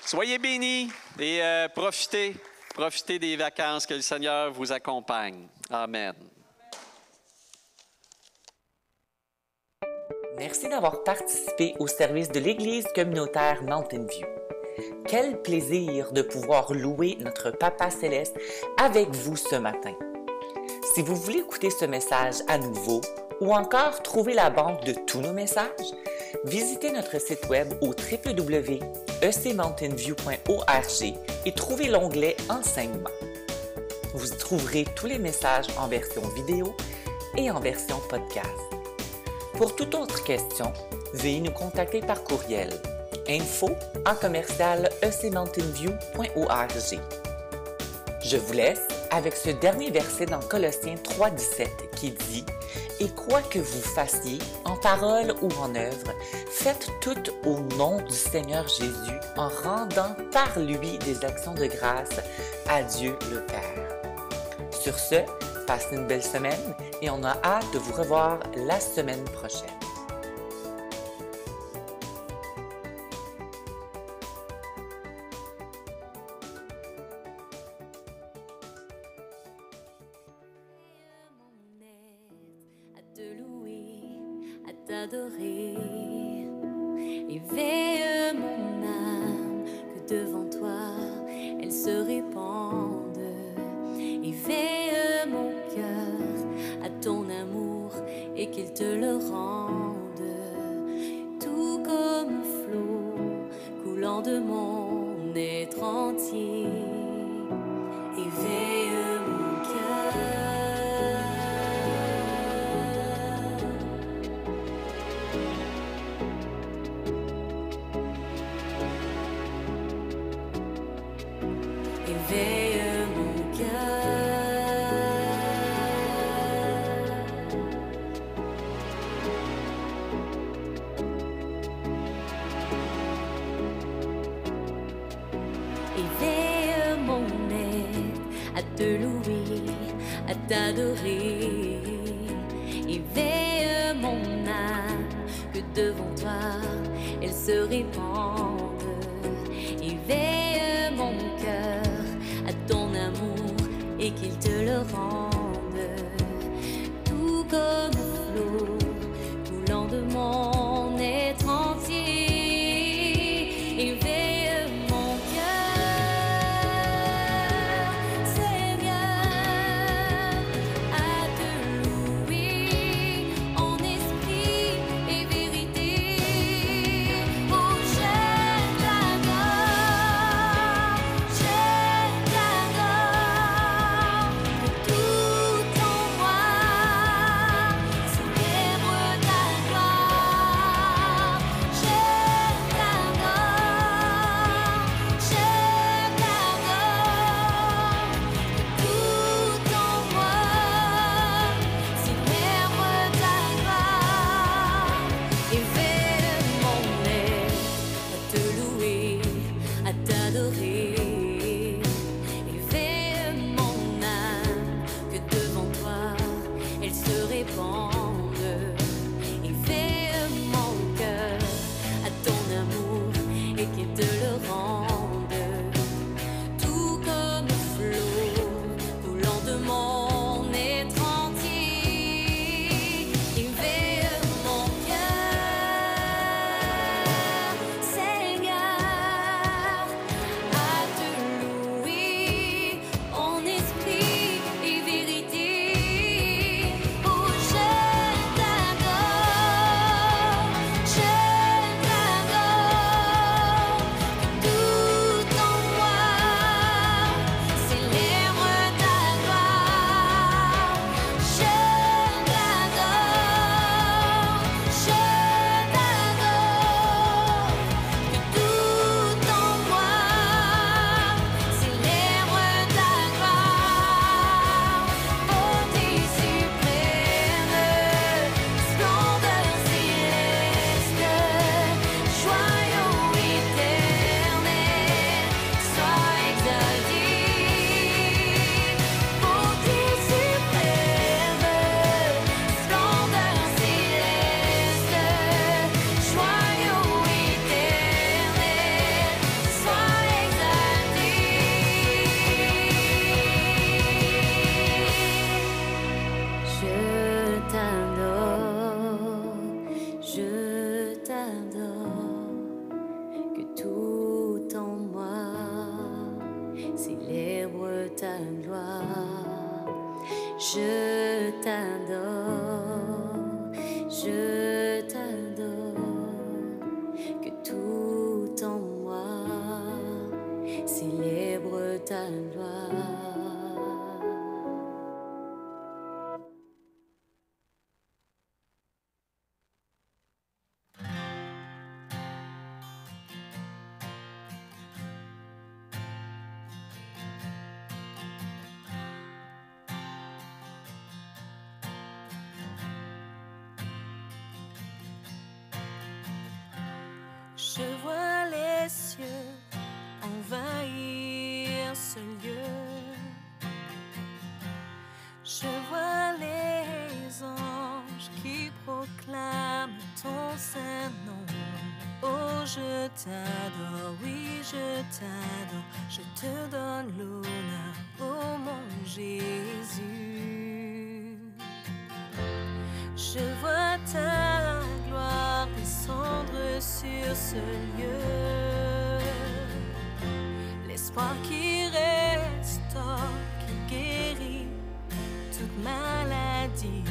Soyez bénis et profitez des vacances, que le Seigneur vous accompagne. Amen. Merci d'avoir participé au service de l'Église communautaire Mountain View. Quel plaisir de pouvoir louer notre Papa Céleste avec vous ce matin. Si vous voulez écouter ce message à nouveau ou encore trouver la banque de tous nos messages, visitez notre site web au www.ecmountainview.org et trouvez l'onglet Enseignement. Vous y trouverez tous les messages en version vidéo et en version podcast. Pour toute autre question, veuillez nous contacter par courriel info@ecmountainview.org. Je vous laisse avec ce dernier verset dans Colossiens 3,17 qui dit « Et quoi que vous fassiez, en parole ou en œuvre, faites tout au nom du Seigneur Jésus en rendant par lui des actions de grâce à Dieu le Père. » Sur ce, passez une belle semaine et on a hâte de vous revoir la semaine prochaine. T'adorer. Éveille mon âme, que devant toi elle se répande. Éveille mon cœur à ton amour et qu'il te le rende. Tout comme flot coulant de mon être entier. Éveille mon cœur. Éveille mon cœur. à te louer, à t'adorer. Éveille mon âme, que devant toi elle se répande. Éveille mon cœur à ton amour et qu'il te le rende. Tout comme flot coulant de mon être entier. Éveille mon cœur, Seigneur, à te louer en esprit et vérité. Oh, je t'adore, que tout en moi célèbre ta gloire. Je t'adore, que tout en moi célèbre ta gloire. Éveille mon être à te louer, à t'adorer. Éveille mon âme, que devant toi elle se répande. Éveille mon cœur à ton amour et qu'il te le rende. Tout comme flot coulant de mon être entier. Éveille mon cœur, Seigneur, à te louer en esprit et vérité. Oh, je t'adore, que tout en moi célèbre ta gloire. Je t'adore, que tout en moi célèbre ta gloire. Beauté suprême, splendeur céleste, joyau éternel, sois exalté. Beauté suprême, splendeur céleste, joyau éternel, sois exalté. Je t'adore, que tout en moi célèbre ta gloire. Je t'adore, que tout en moi célèbre ta gloire. Je vois les cieux envahir ce lieu. Je vois les anges qui proclament ton saint nom. Oh, je t'adore, oui, je t'adore. Je te donne l'honneur, oh mon Jésus. Je vois ta gloire descendre sur ce lieu. L'espoir qui restaure, qui guérit toute maladie.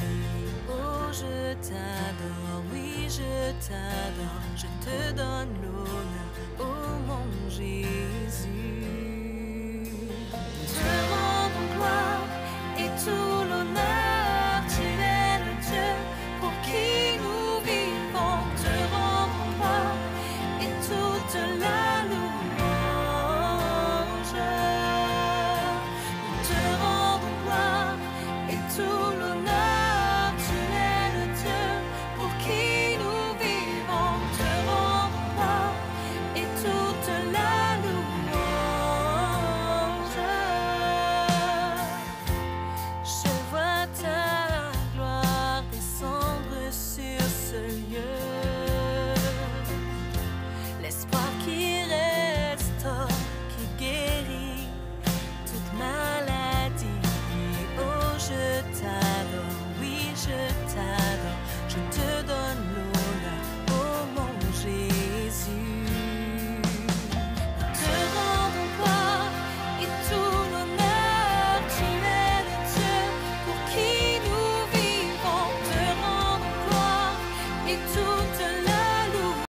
Oh, je t'adore, oui, je t'adore. Je te donne l'honneur, oh mon Jésus.